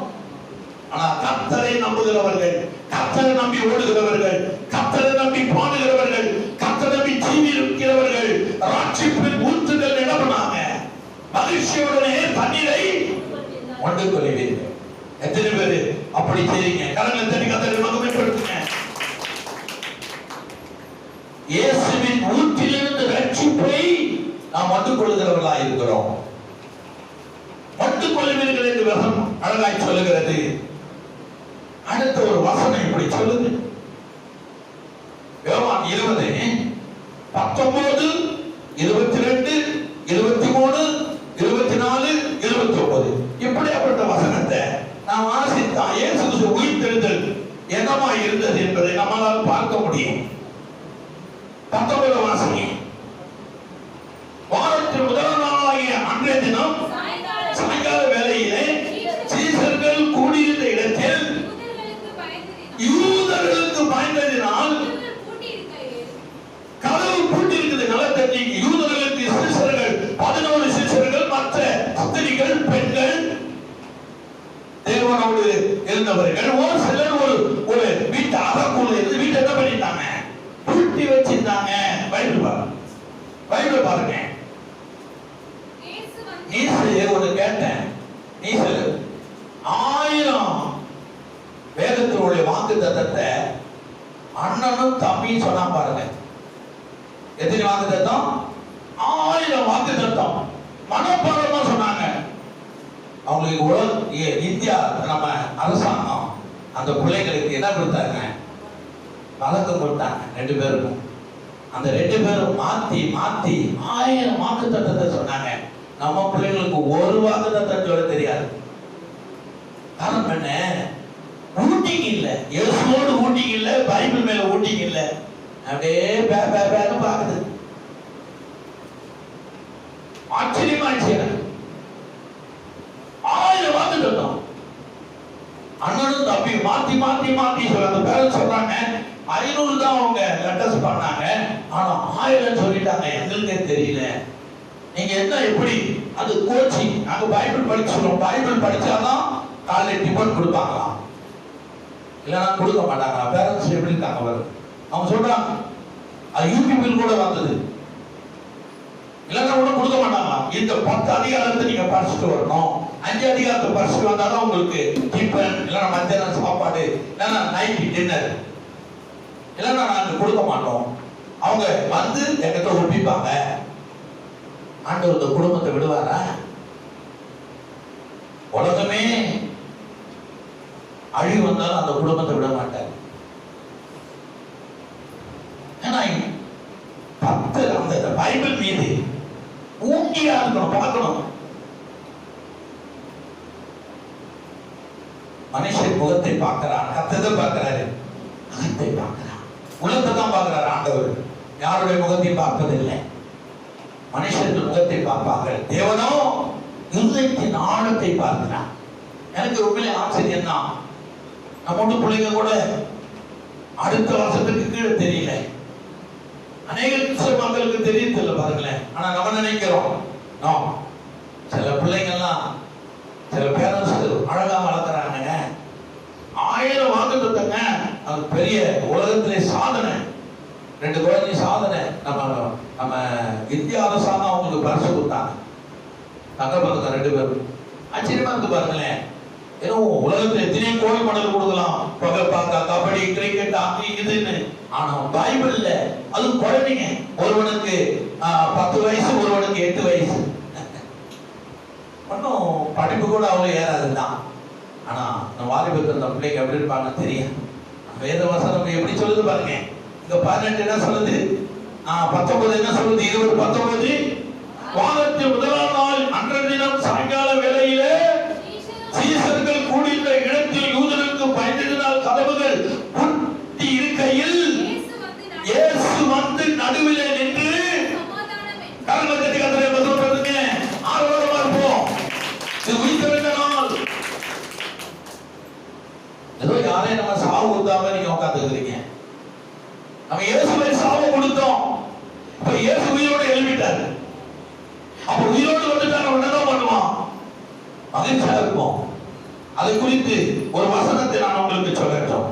ஆனா கர்த்தரை நம்புகிறவர்கள், கர்த்தரை நம்பி ஓடுகிறவர்கள், கர்த்தரை நம்பி பாடுகிறவர்கள், கர்த்தரை நம்பி ஜீவிக்கிறவர்கள் ரட்சிப்பின் ஊற்றுதல் என்ன பண்ணாங்க? மகிழ்ச்சியுடனே தண்ணீரை கொண்டு கொள்வீர்கள். எத்தனை பேரு அப்படி செய்றீங்க? கரங்களை தட்டி கர்த்தரை மகிமைப்படுத்துங்க. இயேசுவின் ஊற்றிலிருந்து ரட்சிப்பை நாம் கொண்டு கொள்கிறவர்களாக இருக்கிறோம். கொண்டு கொள்வீர்கள் என்று வசனம் அழகாய் சொல்லுகிறது. அடுத்த ஒரு வசனம் இப்படி சொல்லுது. யோவான் 20:19, 22, 23, 24, 29 இப்படிப்பட்ட வசனத்தை நாம் வாசித்தா இயேசு உயிர்த்தெழுதல் என்னமா இருந்தது என்பதை நம்மால் பார்க்க முடியும். 19 வாசிங்க. வாரத்தின் முதல் நாளாகிய அன்றைய தினம் சாயங்கால வேளையிலே சீசர்கள் கூடியிருந்த இடத்தில் யூதர்களுக்கு பயந்ததினால் கதவு பூட்டி இருக்குது. நிலத்தட்டி யூதர்களுக்கு சீசர்கள் 11 சீசர்கள், மற்ற ஸ்திரீகள், பெண்கள், தேவனோடு இருந்தவர்கள் ஒரு சிலர் ஒரு பைபிள் பாருங்க. நீசு ஒன்று கேட்டேன். நீசு 1000 வேதத்தினுடைய வாக்கு தத்தத்தை அண்ணனும் தம்பியும் சொன்னா பாருங்க. எத்தனை வாக்கு தத்தம்? 1000 வாக்கு தத்தம் மனப்பாடமா சொன்னாங்க. அவங்களுக்கு இந்தியா நம்ம அரசாங்கம் அந்த பிள்ளைகளுக்கு என்ன கொடுத்தாங்க? பழக்கம் கொடுத்தாங்க 2 பேருக்கும். அந்த 2 பேரும் மாத்தி 1000 வாக்கு தத்தத்தை சொன்னாங்க. நம்ம பிள்ளைகளுக்கு ஒரு வாக்கு தத்தம் சொல்ல தெரியாது. காரணம் என்ன? ஊட்டிங் இல்ல, இயேசுவோடு ஊட்டிங் இல்ல, பைபிள் மேல ஊட்டிங் இல்ல. அப்படியே பேன்னு பாக்குது. ஆச்சரியமாச்சு எனக்கு. 1000 வாக்கு தத்தம் அண்ணனும் தம்பி மாத்தி சொல்ல. அந்த பேரண்ட்ஸ் சொல்றாங்க 500 தான் அவங்க லெட்டர்ஸ் பண்ணாங்க, ஆனா 1000 சொல்லிட்டாங்க. எங்களுக்கே தெரியல. நீங்க என்ன எப்படி? அது கோச்சிங். நாங்க பைபிள் படிச்சுறோம். பைபிள் படிச்சாதான் காலையில டிபன் கொடுப்பாங்களாம், இல்லைன்னா கொடுக்க மாட்டாங்களா? பேரண்ட்ஸ் எப்படி இருக்காங்க பாருங்க. அவங்க சொல்றாங்க அது யூடியூபில் கூட வந்தது, இல்லைன்னா கூட கொடுக்க மாட்டாங்களா? இந்த 10 அதிகாரத்தை நீங்க படிச்சுட்டு வரணும், 5 அதிகாரத்தை படிச்சுட்டு வந்தாலும் உங்களுக்கு டிபன், இல்லைன்னா மத்தியானம் சாப்பாடு, இல்லைன்னா நைட் டின்னர், இல்லைன்னா நாங்க கொடுக்க மாட்டோம். அவங்க வந்து எங்கிட்ட ஒப்பிப்பாங்க. ஆண்டவர் இந்த குடும்பத்தை விடுவாரா? உலகமே அழிவு வந்தாலும் அந்த குடும்பத்தை விட மாட்டார். ஏன்னா 10 அந்த பைபிள் மீது ஊங்கியா இருக்கணும், பார்க்கணும். மனுஷன் முகத்தை பார்க்கிறான், கத்தத்தை பார்க்கிறாரு, அகத்தை பார்க்கிறான், உள்ளத்தை தான் பார்க்கிறார் ஆண்டவர். யாருடைய முகத்தையும் பார்ப்பதில்லை. மனுஷன் முகத்தை பார்ப்பார்கள், தேவனோ இருதயத்தின் ஆழத்தை பார்க்கிறான். எனக்கு உண்மையிலே ஆச்சரியம் தான். நம்ம பிள்ளைங்க கூட அடுத்த வருஷத்துக்கு கீழே தெரியல. அநேக மக்களுக்கு தெரியல பாருங்களேன். ஆனா நம்ம நினைக்கிறோம் சில பிள்ளைங்கள்லாம் சில பேரண்ட்ஸ் அழகா வளர்க்குறாங்க. 1000 வாக்கு தத்தங்க, அது பெரிய உலகத்திலே சாதனை. 2 குழந்தை சாதனை. நம்ம இந்திய அரசாங்கம் அவங்களுக்கு பரிசு கொடுத்தாங்க, தங்க பதக்கம் 2 பேரும். ஆச்சரியமா இருக்கு பாருங்களேன். ஏன்னா உலகத்துல எத்தனை கோடி மெடல் கொடுக்கலாம், பகப்பாக்கா, கபடி, கிரிக்கெட், ஹாக்கி, இதுன்னு. ஆனா பைபிள்ல அது குழந்தைங்க, ஒருவனுக்கு 10 வயசு, ஒருவனுக்கு 8 வயசு. ஒன்னும் படிப்பு கூட அவ்வளவு ஏறாதுதான். ஆனா நம்ம வாலிபத்தில் அந்த பிள்ளைங்க எப்படி இருப்பாங்கன்னு தெரியும். வேத வசனம் எப்படி சொல்லுது பாருங்க. இங்க 18 என்ன சொல்லுது, 19 என்ன சொல்லுது, 20, 19. வாரத்தின் முதலாம் நாள் அன்றைய தினம் சாயங்கால வேளையிலே சீசர்கள் கூடியுள்ள இடத்தில் யூதருக்கு பயந்ததினால் கதவுகள் பூட்டி இருக்கையில் இயேசு வந்து நடுவிலே நின்று கரங்களை கத்தரை சொல்றதுங்க. ஆர்வமா இருப்போம். இது உயிர்த்தெழுந்த நாள். ஏதோ யாரையும் நம்ம சாவு கொடுத்தாம நீங்க உட்காந்துக்கிறீங்க. நம்ம இயேசுவை சாவு கொடுத்தோம். இப்ப இயேசு உயிரோடு எழுப்பிட்டாரு. அப்ப உயிரோடு வந்துட்டா நம்ம என்ன பண்ணுவோம்? மகிழ்ச்சியா இருப்போம். அதை குறித்து ஒரு வசனத்தை நான் உங்களுக்கு சொல்லட்டும்.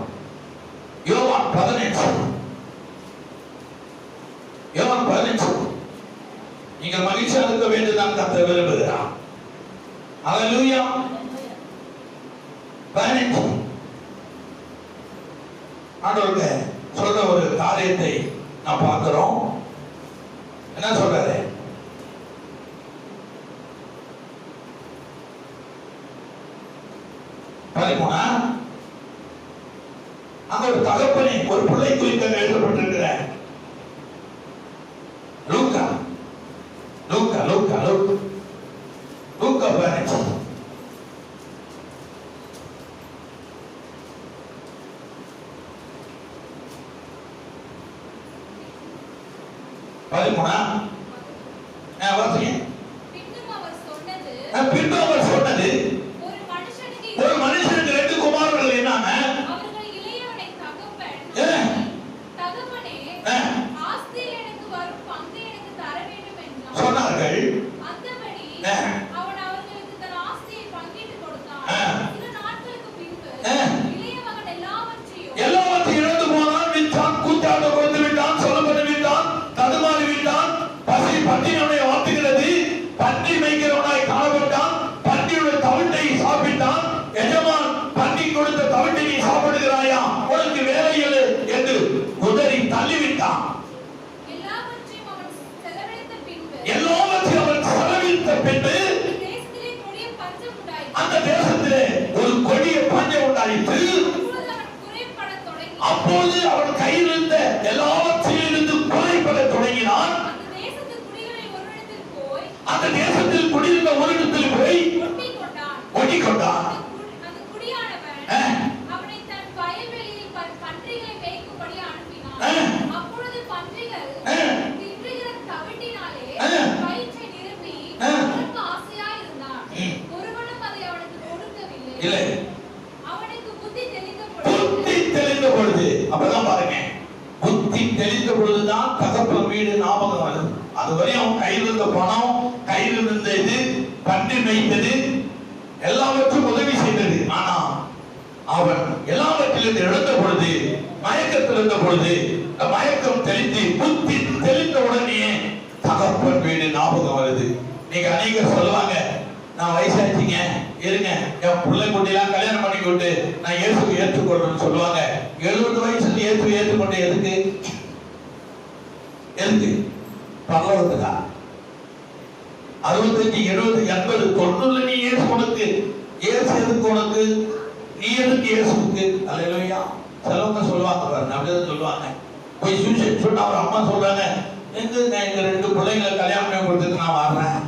யோவான் 15. நீங்கள் மகிழ்ச்சியா இருக்க வேண்டுதான் கர்த்தர் விரும்புகிறார். அல்லேலூயா. 15 ஆண்டவருக்கு சொல்ற ஒரு காரியத்தை நான் பார்க்கிறோம். என்ன சொல்றாரு? அங்க ஒரு தகப்பனை ஒரு பிள்ளை குறித்து எழுதப்பட்டிருக்கிற லூக்கா 13 பின்பு அவர் சொன்னது ஒரு மனுஷனுக்கு 2 குமாரர்கள் என்னாங்க? சொன்னார்கள். எல்லாவற்றையும் இழந்து போனான், விட்டான், கூத்தாட கொடுத்து விட்டான், சொல்லப்பட்டு விட்டான், தடுமாறி விட்டான், அப்போது அவன் கையில் இருந்த எல்லாவற்றிலிருந்து குறைபட தொடங்கினான். அந்த தேசத்தில் குடியிருந்த ஒரு இடத்தில் போய் ஒட்டிக்கொண்டான். அவனை தன் வயல்வெளியில் பன்றிகளை மேய்க்கும்படி அனுப்பினான். அப்பொழுது பன்றிகள் தின்றுகிற தவிட்டினாலே வயிற்றை நிரப்பி அவனுக்கு ஆசையாய் இருந்தான். ஒருவனும் அதை அவனுக்கு கொடுக்கவில்லை. அவனுக்கு புத்தி தெளிந்த பொழுது அப்பதான் பாருங்க, புத்தி தெளிந்த பொழுதுதான் தகப்பன் வீடு ஞாபகம் வருது. அதுவரை அவன் கையில் இருந்த பணம், கையில் இருந்த இது, பன்றி மேய்த்தது, எல்லாவற்றும் உதவி செய்தது. ஆனா அவன் எல்லாவற்றிலிருந்து இழந்த பொழுது, மயக்கத்தில் இருந்த பொழுது, மயக்கம் தெளிந்து புத்தி தெளிந்த உடனே தகப்பன் வீடு ஞாபகம் வருது. நீங்க அநேகர் சொல்லுவாங்க, நான் வயசாச்சுங்க, இருங்க என் பிள்ளை குட்டிலாம் கல்யாணம் பண்ணி கொண்டு நான் இயேசுவை ஏற்றுக்கொள்றேன்னு சொல்லுவாங்க. 70 வயசுல ஏற்றுக்கொண்டு எதுக்கு பரலோகத்துக்கா? 65, 70, 80, 90 நீ இயேசு உனக்கு, இயேசு எதுக்கு உனக்கு, நீ எதுக்கு இயேசுக்கு? அல்லேலூயா. சிலவங்க சொல்லுவாங்க பாருங்க, அப்படிதான் சொல்லுவாங்க. போய் சூசைட் சொன்னா அவர் அம்மா சொல்றாங்க, எங்க 2 பிள்ளைங்களை கல்யாணம் பண்ணி கொடுத்துட்டு நான் வர்றேன்.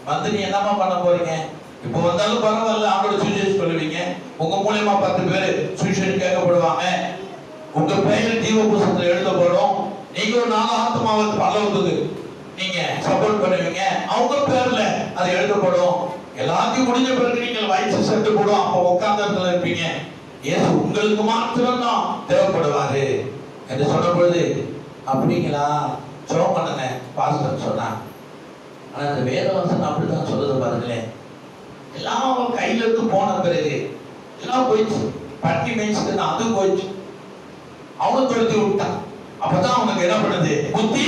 வந்து நீ என்னமா பண்ண போறீங்க? இப்போ வந்தாலும் பரவாயில்ல, அவங்களோட சூசைட் சொல்லுவீங்க. உங்க மூலியமா 10 பேர் சூசைட் கேட்கப்படுவாங்க. உங்க பெயர் ஜீவ புஸ்தகத்தில் எழுதப்படும். நீங்க ஒரு 4 ஆத்மாவை பரலோகத்துக்கு நீங்க சப்போர்ட் பண்ணுவீங்க. அவங்க பேர்ல அது எழுதப்படும். எல்லாத்தையும் முடிஞ்ச பிறகு நீங்கள் வயசு செட்டு போடும். அப்ப உட்கார்ந்த இடத்துல இருப்பீங்க. இயேசு உங்களுக்கு மாத்திரம் தான் தேவைப்படுவாரு என்று சொன்ன பொழுது, அப்படிங்களா, ஜெபம் பண்ணுங்க பாஸ்டர் சொன்னா. ஆனா இந்த வேதவசனம் அப்படித்தான் சொல்லுது பாருங்களேன். எல்லாம் கையில இருந்து போன பிறகு எல்லாம் போயிடுச்சு. பட்டி மேய்ச்சிட்டு அது போயிடுச்சு. அவனுக்கு தொழுத்தி விட்டான். அப்பதான் அவனுக்கு என்ன பண்ணுது? புத்தி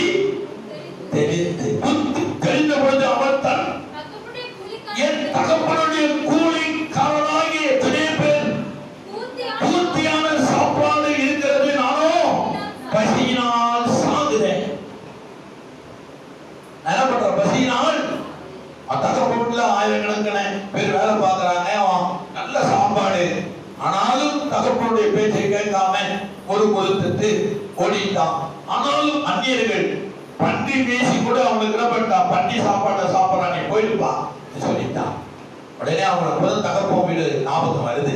தெரிந்த பொழுது அவன் தன் என் தகப்பனுடைய கூலிக்காரனாகிய எத்தனை பேர் பூர்த்தியான சாப்பாடு இருக்கிறது, நானோ பசியினால் சாகுறேன். என்ன பண்ற? பசியினால் தகப்பனுள்ள ஆயிரக்கணக்கான பேர் வேலை பார்க்கறாங்க, நல்ல சாப்பாடு. ஆனாலும் தகப்பனுடைய பேச்சை கேட்காம ஒரு கொடுத்துட்டு ஓடிட்டான். ஆனாலும் அந்நியர்கள் பன்றி பேசி கூட அவனுக்கு என்ன பண்ணிட்டா? பன்றி சாப்பாட்டை சாப்பிடறான், நீ போயிடுப்பா சொல்லிட்டான். உடனே அவனுக்கு தகப்பன் வீடு ஞாபகம் வருது.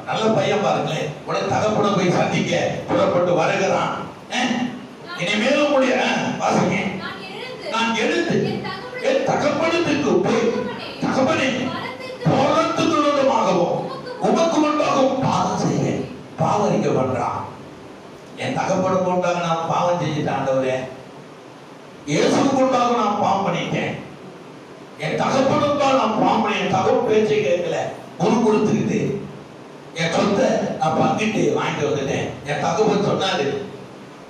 நல்ல பையன் பாருங்களேன். உடனே தகப்பனை போய் சந்திக்க புறப்பட்டு வருகிறான். இனிமேலும் முடிய வாசிங்க, நான் எழுந்து என் தகப்பனத்துக்கு போய், தகப்பனே போரத்துக்கு விரோதமாகவும் உமக்கு முன்பாகவும் பாவம் செய்வேன். பாவம் இங்க பண்றான். என் தகப்பனுக்கு உண்டாக நான் பாவம் செஞ்சுட்டேன் ஆண்டவரே. இயேசுக்கு உண்டாக நான் பாவம் பண்ணிட்டேன். என் தகப்பனுக்காக நான் பாவம் பண்ணி, என் தகவல் பேச்சை கேட்கல, கொடுத்துக்கிட்டு என் சொத்தை நான் பங்கிட்டு வாங்கிட்டு வந்துட்டேன். என் தகவல் சொன்னாரு,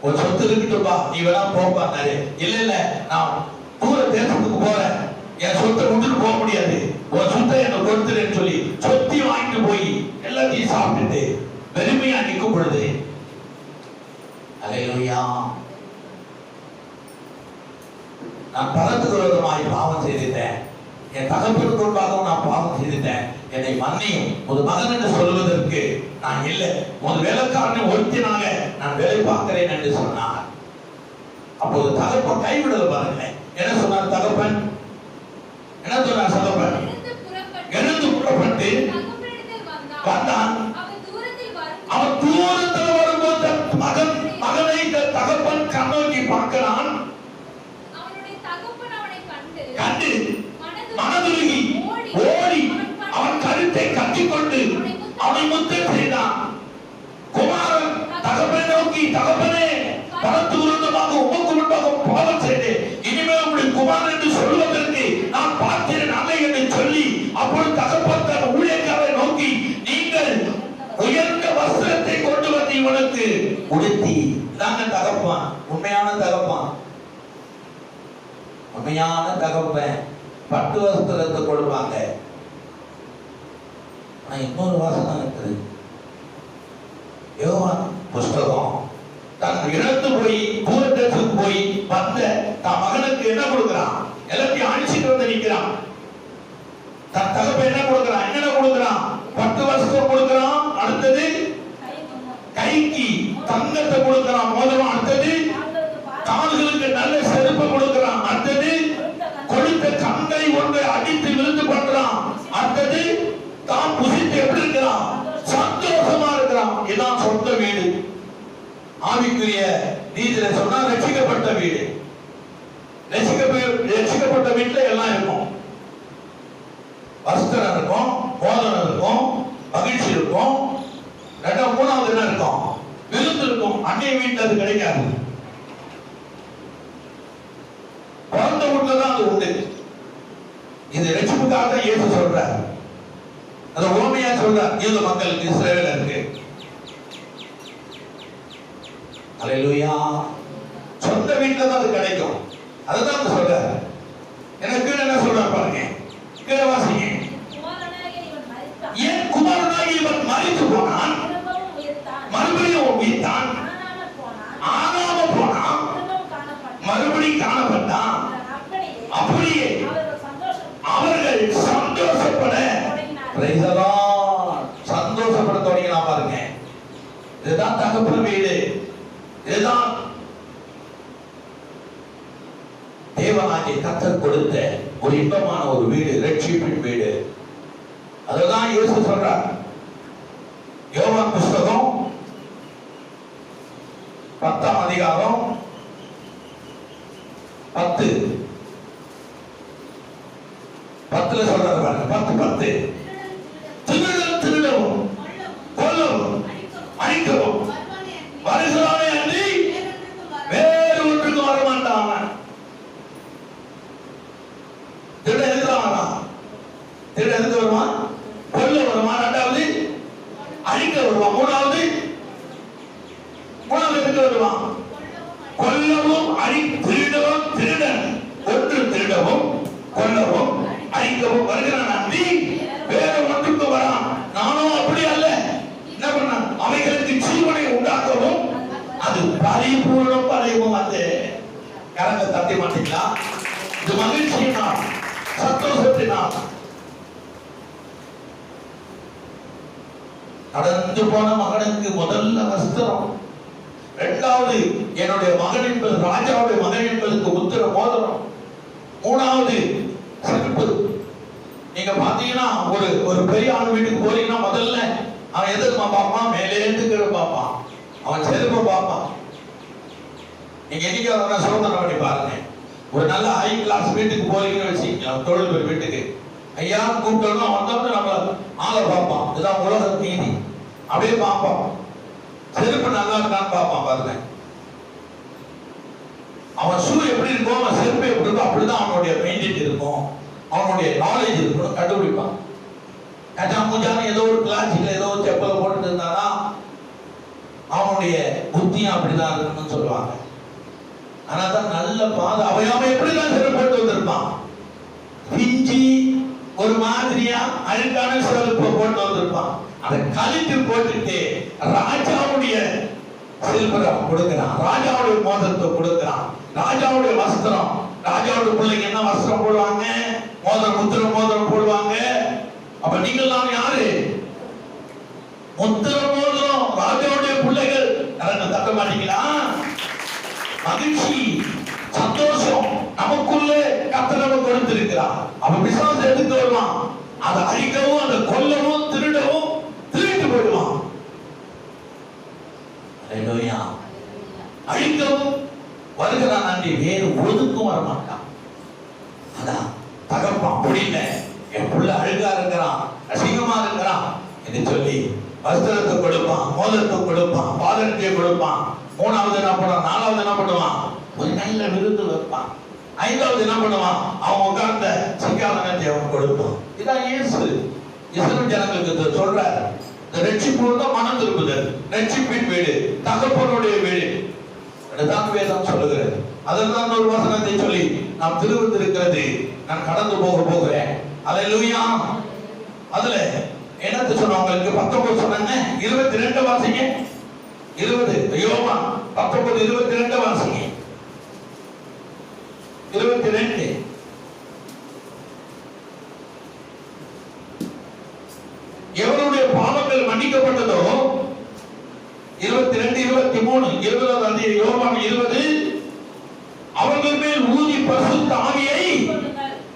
ஒரு சொத்து இருக்கட்டும்பா, நீ வேணா போப்பாரு. இல்ல நான் தூர தேசத்துக்கு போறேன், என் சொத்தை விட்டுட்டு போக முடியாது, ஒரு சொத்தை என்ன கொடுத்துறேன்னு சொல்லி சொத்தி வாங்கிட்டு போய் எல்லாத்தையும் சாப்பிட்டுட்டு பெருமையா நிற்கும் பொழுது, அல்லேலூயா, நான் பரத்துக்கு விரோதமாய் பாவம் செய்துட்டேன், என் தகப்பனுக்கு முன்பாகவும் நான் பாவம் செய்துட்டேன், என்னை மன்னியும், ஒரு மகன் என்று சொல்வதற்கு நான் இல்லை, ஒரு வேலைக்காரனை ஒருத்தினாக நான் வேலை பார்க்கிறேன் என்று சொன்னார். அப்போது தகப்பன் கைவிடல பாருங்களேன். என்ன சொன்னார் தகப்பன்? என்ன சொன்னார் தகப்பன்? எழுந்து புறப்பட்டு வந்தான். அவன் தூரத்தில் வரும்போது மகனை தகப்பன் கண்ணோக்கி பார்க்கிறான். கண்டு மனதுருகி ஓடி அவன் கருத்தை கட்டிக்கொண்டு அவனை முத்தம் செய்தான். குமாரன் தகப்பனை நோக்கி, தகப்பனே பரத்து விரோதமாக உமக்கு முன்பாக பாவம் செய்தேன், இனிமேல் உங்களுடைய குமாரன் என்று சொல்வதற்கு நான் பார்த்தேன் அல்ல என்று சொல்லி, அப்பொழுது தகப்பன் தன் ஊழியக்காரரை நோக்கி, நீங்கள் உயர்ந்த வஸ்திரத்தை கொண்டு வந்து இவனுக்கு உடுத்தி, தாங்க தகப்பான், உண்மையான தகப்பான், உண்மையான தகப்பன் பட்டு வஸ்திரத்தை கொடுப்பாங்க. ஆனா இன்னொரு வாசனம் இருக்குது. யோவான் புஸ்தகம் தன் இழந்து போய் தூரத்துக்கு போய் வந்த தன் மகனுக்கு என்ன கொடுக்கிறான்? எல்லாத்தையும் அழிச்சிட்டு வந்து நிற்கிறான். தன் தகப்பன் என்ன கொடுக்கிறான்? என்ன கொடுக்கிறான்? பட்டு வஸ்திரம் கொடுக்கிறான். அடுத்தது தங்கத்தை கொடுக்கிறான் மோதிரம். அடுத்தது கால்களுக்கு நல்ல செருப்பு கொடுக்கிறான். அடுத்தது கொடுத்த கங்கை ஒன்றை அடித்து விழுந்து பண்றான். அடுத்தது தான் புசித்து எப்படி இருக்கிறான்? சந்தோஷமா இருக்கிறான். இதான் சொந்த வீடு. ஆவிக்குரிய நீதியில சொன்னா ரட்சிக்கப்பட்ட வீடு. ரட்சிக்கப்பட்ட வீட்டுல எல்லாம் இருக்கும். வஸ்திரம் இருக்கும், போதனம் இருக்கும், மகிழ்ச்சி இருக்கும். மூணாவது என்ன இருக்கும்? விருந்து இருக்கும். அன்னைய வீட்டுல அது கிடைக்காது. பிறந்த வீட்டுல தான் அது உண்டு. இது ரட்சிப்புக்காக தான் இயேசு சொல்றார். அது உண்மையா சொல்றார் யூத மக்களுக்கு, இஸ்ரவேலருக்கு. அல்லேலூயா. சொந்த வீட்டுல தான் அது கிடைக்கும். அதுதான் சொல்றார். எனக்கு என்ன சொல்றார் பாருங்க, கீழே வாசிங்க. என் குமாரனாகி இவன் மரித்து போனான், மறுபடியும் உயிர்த்தான், ஆனாம போனான், மறுபடியும் காணப்பட்டான். அப்படியே அவர்கள் சந்தோஷப்பட சந்தோஷப்பட தொடங்கினா பாருங்க. இதுதான் தகப்பன் வீடு. இதுதான் தேவனாகிய கர்த்தர் கொடுத்த ஒரு இன்பமான ஒரு வீடு, ரட்சிப்பின் வீடு. அதுதான் இயேசு சொல்றார். யோவான் புஸ்தகம் 10ஆம் அதிகாரம் 10 சொல்றாரு பாருங்க. 10 திருடவும் கொல்லவும் அழிக்கவும் வருகிறானே அன்றி வேறு ஒன்றுக்கும் வரமாட்டான். திருட எதுக்கு வருவான்? திருட எதுக்கு வருவான்? கொல்ல வருவான். ரெண்டாவது அழிக்க வருவான். மூணாவது எதுக்கு வருவான்? கொல்லவும் திருடவும். திருடன் ஒன்று திருடவும் கொல்லவும் அழிக்கவும் வருகிறான் அன்றி வேற ஒன்றுக்கு வரான். நானும் அப்படி அல்ல. என்ன பண்ண? அவைகளுக்கு ஜீவனை உண்டாக்கவும் அது பரிபூர்ணம் அடையவும். அந்த கரங்க தட்டி மாட்டீங்களா? இது மகிழ்ச்சியினால், சந்தோஷத்தினால். நடந்து போன மகனுக்கு முதல்ல வஸ்திரம், இரண்டாவது என்னுடைய மகன் என்பது ராஜாவுடைய மகன் என்பதற்கு உத்தர மோதிரம், மூணாவது செருப்பு. நீங்க பாத்தீங்கன்னா ஒரு பெரிய ஆண் வீட்டுக்கு போறீங்கன்னா முதல்ல அவன் எதிர்மா பார்ப்பான்? மேலே இருந்து கீழே பார்ப்பான். அவன் செருப்பை பார்ப்பான். நீங்க என்னைக்கு சோதனை பண்ணி பாருங்க. ஒரு நல்ல ஹை கிளாஸ் வீட்டுக்கு போறீங்கன்னு வச்சுக்கலாம், தொழில் வீட்டுக்கு ஐயா கூப்பிட்டோம், அவன் தான் நம்ம ஆளை பார்ப்பான். இதுதான் உலக நீதி. அப்படியே பார்ப்பான். செருப்பு நல்லா இருக்கான்னு பார்ப்பான் பாருங்க. அவன் ஷூ எப்படி இருக்கும், அவன் செருப்பு எப்படி இருக்கும், அப்படிதான் அவனுடைய மெயின்டைன் இருக்கும், அவனுடைய நாலேஜ் இருக்கணும், கண்டுபிடிப்பான். கஜா முஜான ஏதோ ஒரு கிளாசிக்கல ஏதோ ஒரு செப்பலை போட்டுட்டு இருந்தானா அவனுடைய புத்தியும் அப்படிதான் இருக்கணும்னு சொல்லுவாங்க. ஆனா தான் நல்ல பாதை அவன் எப்படிதான் செருப்பு போட்டு வந்திருப்பான். பிஞ்சி ஒரு மாதிரியா அழுக்கான செருப்பு போட்டு வந்திருப்பான். அதை கழித்து போட்டுட்டு ராஜாவுடைய சில்வரம் கொடுக்கிறான், ராஜாவுடைய மோதிரத்தை கொடுக்கிறான், ராஜாவுடைய வஸ்திரம். ராஜாவுடைய பிள்ளைங்க என்ன வஸ்திரம் போடுவாங்க? மோதிரம், முத்திர மோதிரம் போடுவாங்க. அப்ப நீங்கள்லாம் யாரு? முத்திர மோதிரம் ராஜாவுடைய பிள்ளைகள். தட்ட மாட்டீங்களா? மகிழ்ச்சி, சந்தோஷம் நமக்குள்ளே கர்த்தர் நமக்கு கொடுத்திருக்கிறார். அப்ப பிசாசு எடுத்து வருவான், அதை அழிக்கவும் அதை கொல்லவும் திருடவும் திருட்டு போயிடுவான். அழிக்கவும் வருகிறான் அன்றி வேறு ஒதுக்கும் வரமாட்டான். அதான் தகப்பான். அப்படி இல்லை, என் புள்ள அழுகா இருக்கிறான், அசிங்கமா இருக்கிறான் என்று சொல்லி வஸ்திரத்தை கொடுப்பான், மோதிரத்தை கொடுப்பான், பாதரத்தை கொடுப்பான். மூணாவது என்ன பண்ணுவான்? நாலாவது என்ன பண்ணுவான்? ஒரு நல்ல விருது வைப்பான். ஐந்தாவது என்ன பண்ணுவான்? அவன் உட்கார்ந்த சிங்காதனத்தை அவன் கொடுப்பான். இதான் இயேசு இஸ்ரவேல் ஜனங்களுக்கு சொல்றார். இந்த ரட்சிப்பு தான் மனம் திரும்புதல், ரட்சிப்பின் வீடு, தகப்பனுடைய வீடு. அதுதான் வேதம் சொல்லுகிறது. அதற்கான ஒரு வசனத்தை சொல்லி நாம் திருவந்திருக்கிறது. நான் கடந்து போகிறேன். அல்லேலூயா. அதுல என்னத்தை சொன்ன உங்களுக்கு 19 சொன்னாங்க. 22 வாசிங்க. 20 யோவான் 19:22 வாசிங்க. 22 எவருடைய பாவங்கள் மன்னிக்கப்பட்டதோ 22, 23, 20 யோவான் 20 அவர்கள் மேல் ஊதி பரிசுத்த ஆவியை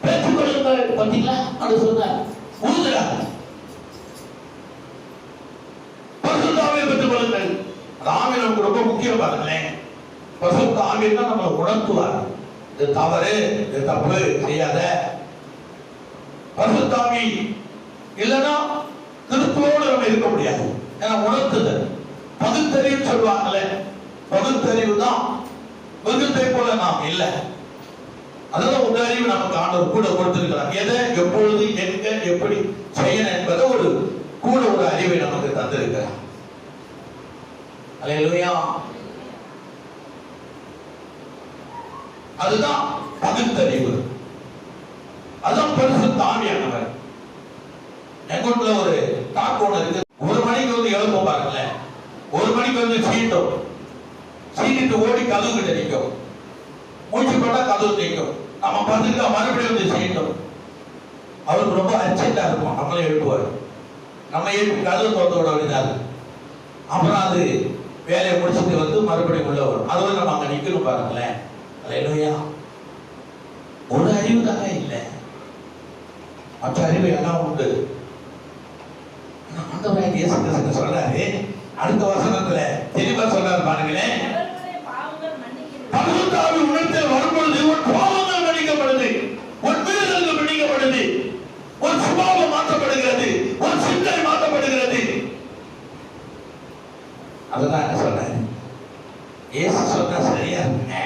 பெற்றுக்கொள்ளுங்கள். பாத்தீங்களா? அது சொன்னார் ஊதுடா பரிசுத்த ஆவியை பெற்றுக்கொள்ளுங்கள். ஆவி நமக்கு ரொம்ப முக்கியம். பாருங்களேன், பரிசுத்த ஆவி தான் நம்மளை உணர்த்துவார். இது தவறு, இது தப்பு செய்யாத. பரிசுத்த ஆவி இல்லைன்னா கிறிஸ்துவோடு நம்ம இருக்க முடியாது. ஏன்னா உணர்த்துதல், பகுத்தறிவு சொல்லுவாங்களே, பகுத்தறிவு தான். மிருகத்தை போல நாம் இல்லை. அதெல்லாம் ஒரு அறிவு நமக்கு ஆண்டவர் கூட கொடுத்திருக்கிறார். எதை எப்பொழுது எங்க எப்படி செய்யணும் என்பதை ஒரு கூட ஒரு அறிவை நமக்கு தந்திருக்கிறார். அல்லேலூயா. அதுதான் பகுத்தறிவு. அதான் பரிசுத்த ஆவியானவர். எங்கூட்ல ஒரு டாக் ஒன்று இருக்கு. 1 மணிக்கு வந்து எழுப்ப பாருங்களேன். 1 மணிக்கு வந்து சீட்டிட்டு ஓடி கதவு கிட்ட நிற்கும். மூச்சு போட்டா கதவு நிற்கும். நம்ம பார்த்துக்கிட்டா மறுபடியும் வந்து செய்யட்டும். அவருக்கு ரொம்ப அர்ஜென்டா இருக்கும். நம்மளே எழுப்புவார். நம்ம எழுப்பி கதவு திறந்து விட வேண்டியது. அப்புறம் அது வேலையை முடிச்சுட்டு வந்து மறுபடியும் உள்ள வரும். அதுவும் நம்ம அங்க நிக்கணும் பாருங்களேன். அல்லேலூயா. ஒரு அறிவு தானே இல்லை, மற்ற அறிவு எல்லாம் உண்டு. ஆண்டவராகிய இயேசு கிறிஸ்து சொல்றாரு, அடுத்த வசனத்துல தெளிவா சொல்றாரு பாருங்களேன். பரிசுத்த ஆவி உணர்த்தல் வரும்பொழுது உன் பாவங்கள் மன்னிக்கப்படுது, உன் மீறல்கள் மன்னிக்கப்படுது, உன் சுபாவம் மாற்றப்படுகிறது, உன் சிந்தனை மாற்றப்படுகிறது. அதுதான் என்ன சொல்றாரு இயேசு சொன்னா சரியா இருக்குங்க.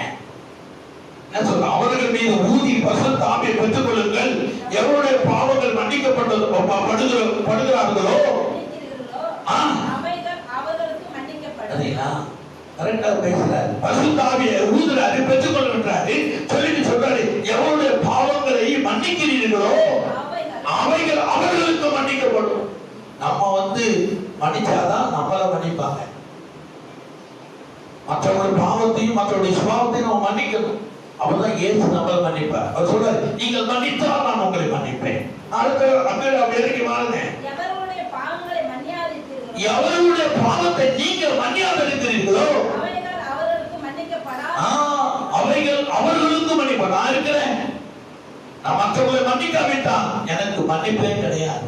என்ன சொல்ற? அவர்கள் மீது ஊதி பரிசுத்த ஆவியை பெற்றுக் கொள்ளுங்கள். எவருடைய பாவங்கள் மன்னிக்கப்படுகிறார்களோ கரெக்டா பேசுறாரு. பரிசுத்த ஆவியை ஊதுறாரு, பெற்றுக் கொள்ளுன்றாரு. சொல்லிட்டு சொல்றாரு, எவருடைய பாவங்களை மன்னிக்கிறீர்களோ அவைகள் அவர்களுக்கு மன்னிக்கப்படும். நம்ம மன்னிச்சாதான் நம்மள மன்னிப்பாங்க. மற்றவங்களுடைய பாவத்தையும் மற்றவருடைய சுபாவத்தையும் நம்ம மன்னிக்கணும். அப்பதான் இயேசு நம்மளை மன்னிப்பார். அவர் சொல்றாரு, நீங்கள் மன்னித்தால் நான் உங்களை மன்னிப்பேன். அடுத்த வேலைக்கு வாருங்க. எவருடைய பாவத்தை நீங்கள் மன்னியாதிருக்கிறீர்களோ அவைகள் அவர்களுக்கு மன்னிப்பா. நான் இருக்கிறேன். நான் மற்றவர்களை மன்னிக்காவிட்டால் எனக்கு மன்னிப்பே கிடையாது.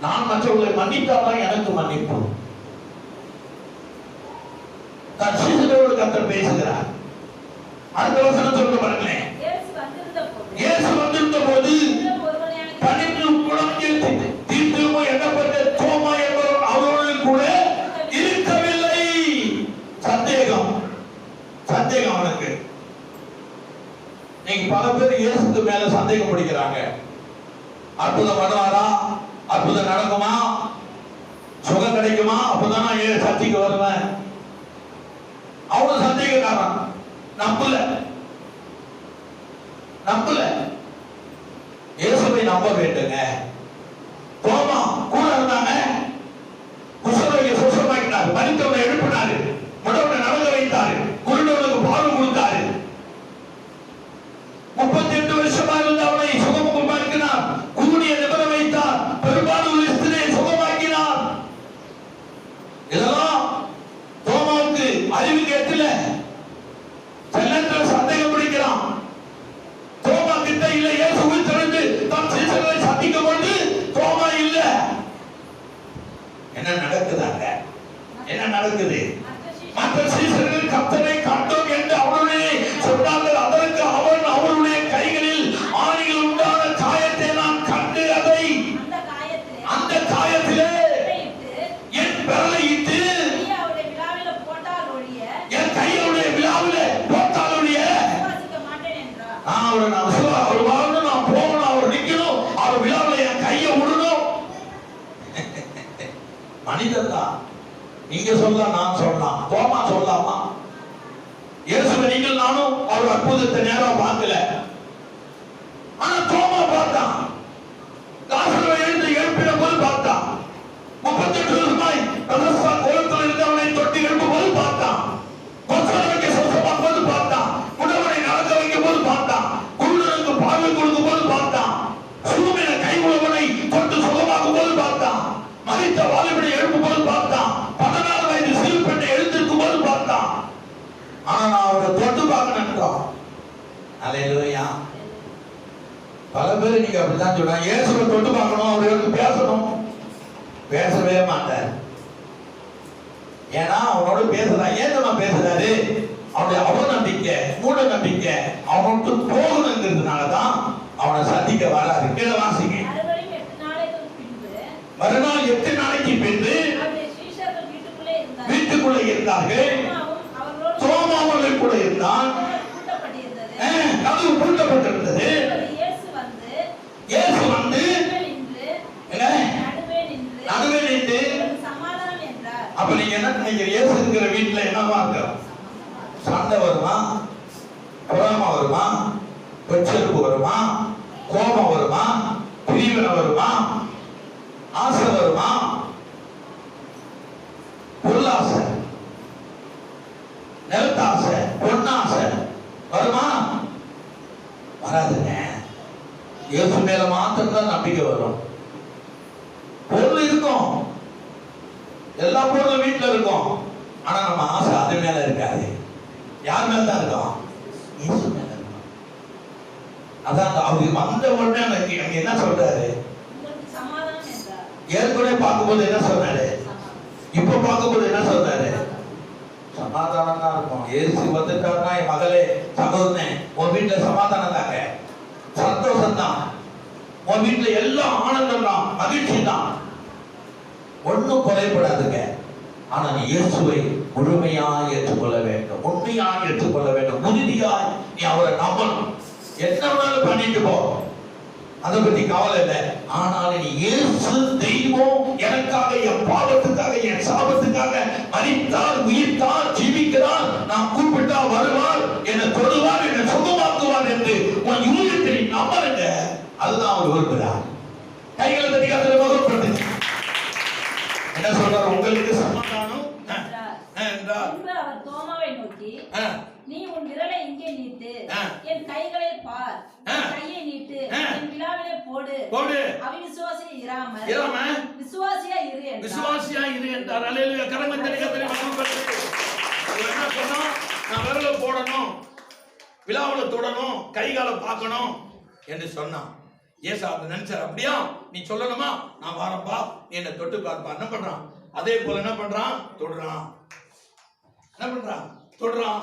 நான் மற்றவர்களை மன்னித்தால்தான் எனக்கு மன்னிப்பு. தன் சீசரோடு கர்த்தர் பேசுகிறார். அடுத்த வசனம் சொல்ல பாருங்களேன். இயேசு வந்திருந்த போது 12 குழந்தைகள் தீர்த்துமோ எண்ணப்பட்ட தோமா என்பவர் அவரோடு கூட இருக்கவில்லை. சந்தேகம் அவனுக்கு. நீங்க பல பேர் இயேசுக்கு மேல சந்தேகம் பிடிக்கிறாங்க. அற்புதம் பண்ணுவாரா? அற்புதம் நடக்குமா? சுகம் கிடைக்குமா? அப்பதான் நான் சர்ச்சைக்கு வருவேன். அவனு சந்தேகக்காரன். நம்பல. இயேசுவை நம்ப வேண்டுங்க. தோமா கூட இருந்தாங்க. குஷ்டரோகியை சுத்தமாக்கினார், மரித்தவனை எழுப்பினாரு, முடவனை நடக்க வைத்தாரு, குருடவனுக்கு பால் கொடுத்தாரு. 38 வருஷமா இருந்த அவனை சுகமாக்கினார், கூடிய நிபர வைத்தார், பெரும்பாலும் ஸ்திரியை சுகமாக்கினார். இதெல்லாம் தோமாவுக்கு அறிவு கேட்கல. சந்தேகம் பிடிக்கிறான். தோமா கிட்ட இல்ல. இயேசு உயிர்த்தெழுந்து தம் சீசர்களை சந்திக்கும் பொழுது தோமா இல்ல. என்ன நடக்குதாங்க? என்ன நடக்குது? மற்ற சீசர்கள் கர்த்தரை கண்டோம் என்று அவருடைய சொன்னார்கள். அதற்கு அவன் அவருடைய கைகளில் ஆணிகள் உண்டான காயத்தை நான் கண்டு அதை அந்த காயத்திலே என் விரலை இட்டு என் கையுடைய விழாவிலே போட்டால் ஒழிய அவர் வாழணும், நான் போகணும், அவர் நிக்கணும், அவர் விழாவில் என் கையை விடணும். மனிதன் தான். நீங்க சொல்லலாம், நான் சொல்லலாம், தோமா சொல்லலாமா? இயேசுவை நீங்கள் நானும் அவர் அற்புதத்தை நேரம் பார்க்கல. ஆனா தோமா பார்த்தான். லாசருவை எழுப்பின போது பார்த்தான். 38 வருஷமாய் கோலத்தில் இருந்தவனை தொட்டி எழுப்பும் போது பார்த்தான். கொச்சவனுக்கு சொந்தமாக்கும் போது பார்த்தான். முடவனை நடக்க வைக்கும் போது பார்த்தான். குருடனுக்கு பார்வை கொடுக்கும் போது பார்த்தான். சூமின கைமுழவனை தொட்டு சுகமாக்கும் போது பார்த்தான். மரித்த வாலிபனை எழுப்பும் போது பார்த்தான். அல்லேலூயா. பல பேர் நீங்க அப்படித்தான் சொல்றாங்க, இயேசுவை தொட்டு பார்க்கணும், அவருக்கு பேசணும். பேசவே மாட்டார். ஏன்னா அவனோட பேசுறான். ஏன் நம்ம பேசுறாரு? அவனுடைய அவநம்பிக்கை, மூட நம்பிக்கை அவனுக்கு போகணுங்கிறதுனாலதான் அவனை சந்திக்க வராது. கீழே வாசிங்க. மறுநாள் 8 நாளைக்கு பின்பு வீட்டுக்குள்ளே இருந்தார்கள். தோமாவும் கூட இருந்தான். கதவு பூட்டப்பட்டிருந்தது. இயேசு வந்து நடுவே நின்று, அப்ப நீங்க என்ன நினைக்கிறீங்க? இயேசு இருக்கிற வீட்டுல என்னவா இருக்கும்? சண்டை வருமா? பொறாமை வருமா? பெச்சரிப்பு வருமா? கோபம் வருமா? பிரிவினை வருமா? ஆசை வருமா? பொருளாசை, நிலத்தாசை, பொன்னாசை வருமா? வராதுங்க. இயேசு மேல மாத்திரம் தான் நம்பிக்கை வரும். பொருள் இருக்கும், எல்லா பொருளும் வீட்டுல இருக்கும். ஆனா நம்ம ஆசை அது மேல இருக்காது. யார் மேல தான் இருக்கும்? இயேசு மேல இருக்கும். அதான் அவர் வந்த உடனே எனக்கு என்ன சொல்றாரு? ஏற்கனவே பார்க்கும்போது என்ன சொன்னாரு? இப்ப பார்க்கும்போது என்ன சொல்றாரு? சமாதானம் தான் இருக்கும். இயேசு வந்துட்டாருன்னா, என் மகளே, சகோதரனே, உன் வீட்டுல சமாதானம் தாங்க, சந்தோஷம் தான். உன் வீட்டுல எல்லாம் ஆனந்தம் தான், மகிழ்ச்சி தான், ஒன்னும் குறைபடாதுங்க. ஆனா நீ இயேசுவை முழுமையாய் ஏற்றுக்கொள்ள வேண்டும், உண்மையாய் ஏற்றுக்கொள்ள வேண்டும், உறுதியாய் நீ அவரை நம்பணும். என்ன வேணாலும் பண்ணிட்டு போ, அதை பத்தி கவலை இல்லை. ஆனால் நீ இயேசு தெய்வம், எனக்காக, என் பாவத்துக்காக, என் சாபத்துக்காக மரித்தார், உயிர்த்தார், ஜீவிக்கிறார், நான் கூப்பிட்டா வருவார், என்னை தொடுவார், என்னை சுகமாக்குவார் என்று உன் யூகத்தை நம்பருங்க. அதுதான் அவர் விரும்புகிறார். கைகளை தட்டி கர்த்தரை மகிமைப்படுத்துங்க. என்ன சொல்றார்? உங்களுக்கு சமாதானம் என்றார். அவர் தோமாவை நோக்கி, நீ உன் விரலை இங்கே நீட்டு, என் கைகளை பார், கையை நீட்டு, என் விலாவிலே போடு. அவிசுவாசியா இராமல் விசுவாசியா இரு என்றார். அல்லேலூயா. கரங்களை தட்டி கர்த்தரை மகிமைப்படுத்துங்க. என்ன சொன்னா? நான் விரலை போடணும், விலாவில தொடணும், கைகால பார்க்கணும் என்று சொன்னான். ஏசா அப்ப நினைச்சார், அப்படியா நீ சொல்லணுமா? நான் வரப்பா, நீ என்ன தொட்டு பார்ப்பா. என்ன பண்றான்? அதே போல என்ன பண்றான்? தொடுறான். என்ன பண்றான்? தொடுறான்.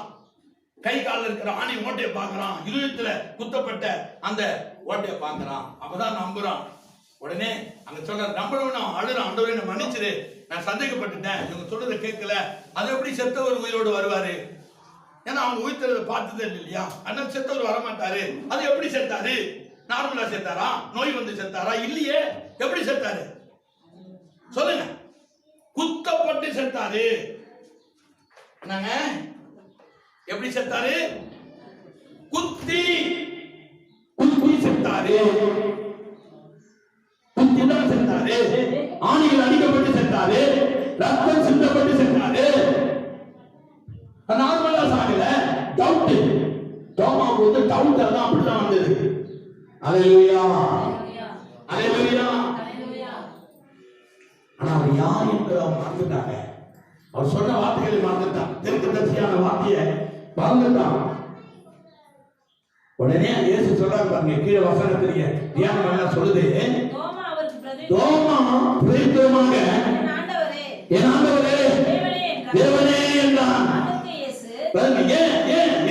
கை காலில் இருக்கிற ஆணி ஓட்டையை பார்க்கறான், இருதயத்துல குத்தப்பட்ட அந்த ஓட்டையை பார்க்கறான். அப்பதான் நம்புறான். உடனே அங்க சொல்ற நம்பணும், அழுறான். ஆண்டவரே என்னை மன்னிச்சிரு, நான் சந்தேகப்பட்டுட்டேன், இவங்க சொல்றதை கேட்கல. அது எப்படி செத்தவர் உயிரோடு வருவாரு? ஏன்னா அவங்க உயிர்த்ததை பார்த்ததே இல்லையா? அதனால செத்தவர் வரமாட்டாரு. அது எப்படி செத்தாரு? நார்மலா செத்தாரா? நோய் வந்து செத்தாரா? இல்லையே. எப்படி செத்தாரு சொல்லுங்க? குத்தப்பட்டு செத்தாரு. என்னங்க? எப்படி செத்தாரு? குத்தி செத்தாரு. குத்திதான் செத்தாரு. ஆணிகள் அடிக்கப்பட்டு செத்தாரு. ரத்தம் சிந்தப்பட்டு செத்தாரு. நார்மலா சாகல. டவுட். தோமாவுக்கு வந்து டவுட் தான், அப்படிதான் வந்தது. அல்லேலூயா. அல்லேலூயா. ஆனா அவர் யார் என்று அவர் மறந்துட்டாங்க. அவர் சொன்ன வார்த்தைகளை மறந்துட்டான். தெற்குதர்சியான வார்த்தையை மறந்துட்டான். உடனே இயேசு சொல்றாரு பாருங்க, கீழே வசனத்திலேயே தியானம் எல்லாம் சொல்லுது. தோமா பிரதித்தமாக என் ஆண்டவரே தேவனே என்றான்.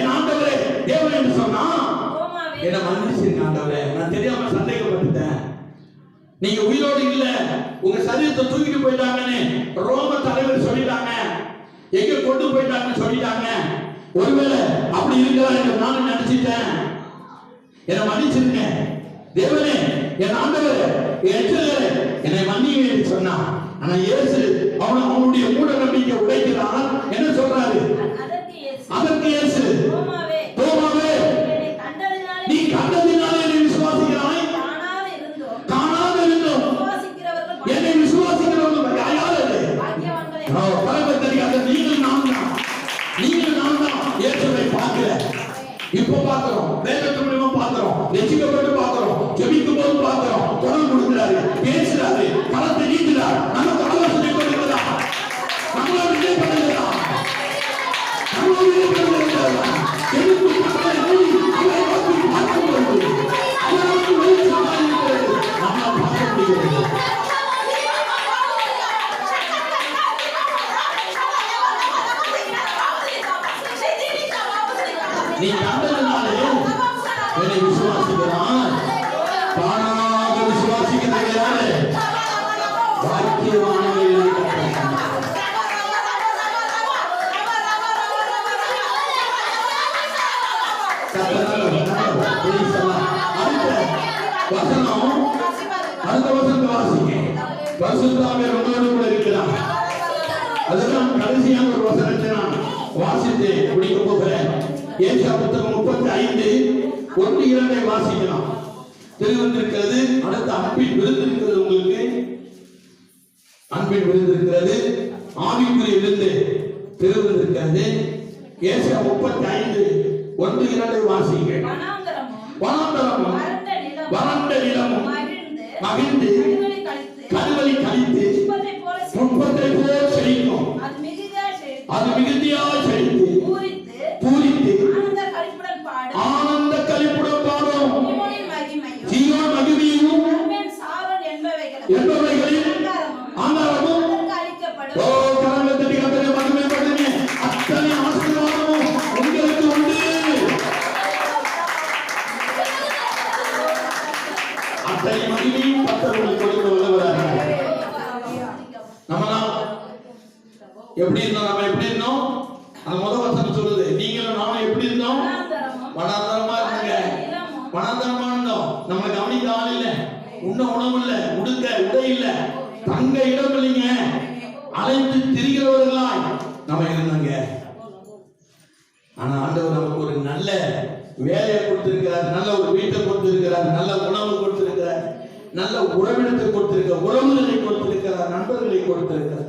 என் ஆண்டவரே தேவனே என்று சொன்னா, என்ன மன்னிச்சிருங்க ஆண்டவரே, நான் தெரியாம சந்தேகப்பட்டுட்டேன். நீங்க உயிரோடு இல்ல, உங்க சரீரத்தை தூக்கிட்டு போயிட்டாங்கன்னு ரோம தலைவர் சொல்லிட்டாங்க, எங்க கொண்டு போயிட்டாங்கன்னு சொல்லிட்டாங்க. ஒருவேளை அப்படி இருக்கிறா என்று நான் நினைச்சிட்டேன். என்னை மன்னிச்சிருங்க தேவனே, என் ஆண்டவரே, என்னை மன்னிங்க என்று சொன்னான். ஆனா இயேசு அவனுடைய மூட நம்பிக்கை உடைக்கிறான். என்ன சொல்றாரு? அதற்கு இயேசு, தோமாவே, நீ கண்டதினாலே என்னை விசுவாசிக்கிறாய், காணாத இருந்தோம் என்னை விசுவாசிக்கிறவர்கள் யார்? நீங்கள் நான் தான் இயேசுவை பார்க்கல. இப்ப பார்க்கிறோம், வேதத்து மூலமா பார்க்கிறோம், ரட்சிக்கப்பட்டு பார்க்கிறோம், ஜெபிக்கும் போது பார்க்கிறோம், குரல் கொடுக்கிறாரு, பேசுறாரு, கரத்தை நீட்டுறார், நமக்கு ஆலோசனை கொடுக்கிறதா, நம்மளோட இதே பண்ணுகிறதா, நம்மளோட இதே பண்ணுகிறதா, எதுக்கு மக்களை மூடி அவரை நோக்கி நீ கண்டதுனாலே என்னை விசுவாசிக்கிறான். காணாத விசுவாசிக்கிறது யாரு? பாக்கியவான்கள். அடுத்த வசனத்தை வாசிங்க. பரிசுத்தாவியார் உங்களோடு கூட இருக்கிறார். அதுதான் கடைசியான ஒரு வசனத்தை நான் வாசித்து முடிக்க போகிறேன். ஏசாயா புத்தகம் 35:1-2 வாசிக்கலாம். தெரிவித்திருக்கிறது. அடுத்த அன்பின் விருந்திருக்கிறது. உங்களுக்கு அன்பின் விருந்திருக்கிறது. ஆவிக்குரிய விருந்து தெரிவித்திருக்கிறது. ஏசாயா 35:1-2 வாசிங்க. வனாந்தரமும் வறண்ட நிலமும் மகிழ்ந்து கருவலி கழித்து புஷ்பத்தை போல் செழிக்கும். அது மிகுதியாய் செழித்து பூரித்து ஆனந்த களிப்புடன் பாடும். ஜீவன் மகிமையும் என்பவைகளில் ஆங்காரமும் மகிமைப்படுங்க. அத்தனை ஆசீர்வாதமும் உங்களுக்கு உண்டு. அத்தனை மகிமையும் கர்த்தருக்கு கொடுக்க வல்லவராக. எப்படி இருந்தோம்? நம்ம எப்படி இருந்தோம்? அந்த முதல் வசனம் சொல்லுது, நீங்களும் நானும் எப்படி இருந்தோம்? வனாந்தரமா இருந்தீங்க. வனாந்தரமா இருந்தோம். நம்ம கவனிக்க ஆள் இல்ல, உண்ண உணவு இல்ல, உடுக்க உடை இல்ல, தங்க இடம் இல்லைங்க. அலைந்து திரிகிறவர்களாய் நம்ம இருந்தாங்க. ஆனா ஆண்டவர் நமக்கு ஒரு நல்ல வேலையை கொடுத்திருக்கிறார், நல்ல ஒரு வீட்டை கொடுத்திருக்கிறார், நல்ல உணவு கொடுத்திருக்கிறார், நல்ல உறவினத்தை கொடுத்திருக்கிறார், உறவுகளை கொடுத்திருக்கிறார், நண்பர்களை கொடுத்திருக்கிறார்.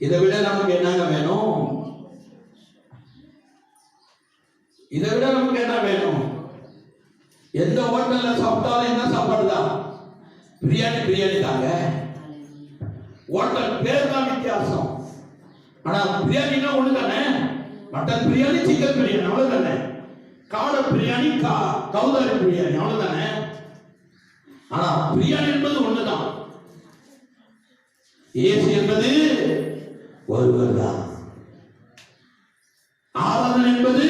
இதை விட நமக்கு என்னங்க வேணும்? இதை விட நமக்கு என்ன வேணும்? எந்த ஹோட்டல்ல சாப்பிட்டாலும் என்ன சாப்பாடு தான்? பிரியாணி தாங்க. ஹோட்டல் பேர் தான் வித்தியாசம். ஆனா பிரியாணினா ஒண்ணு தானே. மட்டன் பிரியாணி, சிக்கன் பிரியாணி அவ்வளவு தானே. காடை பிரியாணி, கவுதாரி பிரியாணி அவ்வளவு தானே. ஆனா பிரியாணி என்பது ஒண்ணுதான். இயேசு என்பது ஒருவர் தான். ஆராதனை என்பது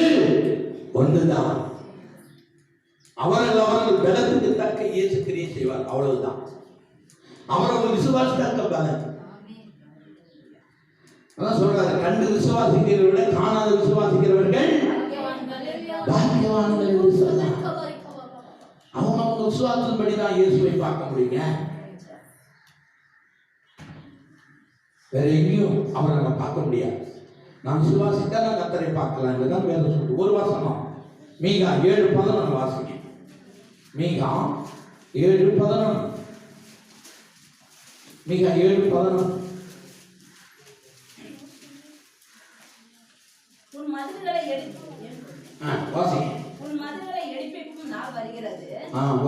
ஒன்றுதான். அவர்கள் பலத்துக்கு தக்க இயேசு கிரியை செய்வார், அவ்வளவுதான். அவர்கள் விசுவாசத்தக்க பலன். அதான் சொல்றாரு, கண்டு விசுவாசிக்கிறவர்களை காணாத விசுவாசிக்கிறவர்கள் பாக்கியவான்கள் என்று சொன்னார். அவங்க விசுவாசத்தின்படிதான் இயேசுவை பார்க்க முடியுங்க. வேற எங்கேயும் அவரை நம்ம பார்க்க முடியாது. நாம் விசுவாசித்தா நான் கர்த்தரை பார்க்கலாம் என்றுதான் வேதம் சொல்லுது. ஒரு வசனம் மீகா 7:11 வாசிங்க. மீகா 7:11. மீகா 7:11. உன் மதில்களை வாசிங்க. உன் மதில்களை எடுப்பிக்கும் நாள் வருகிறது.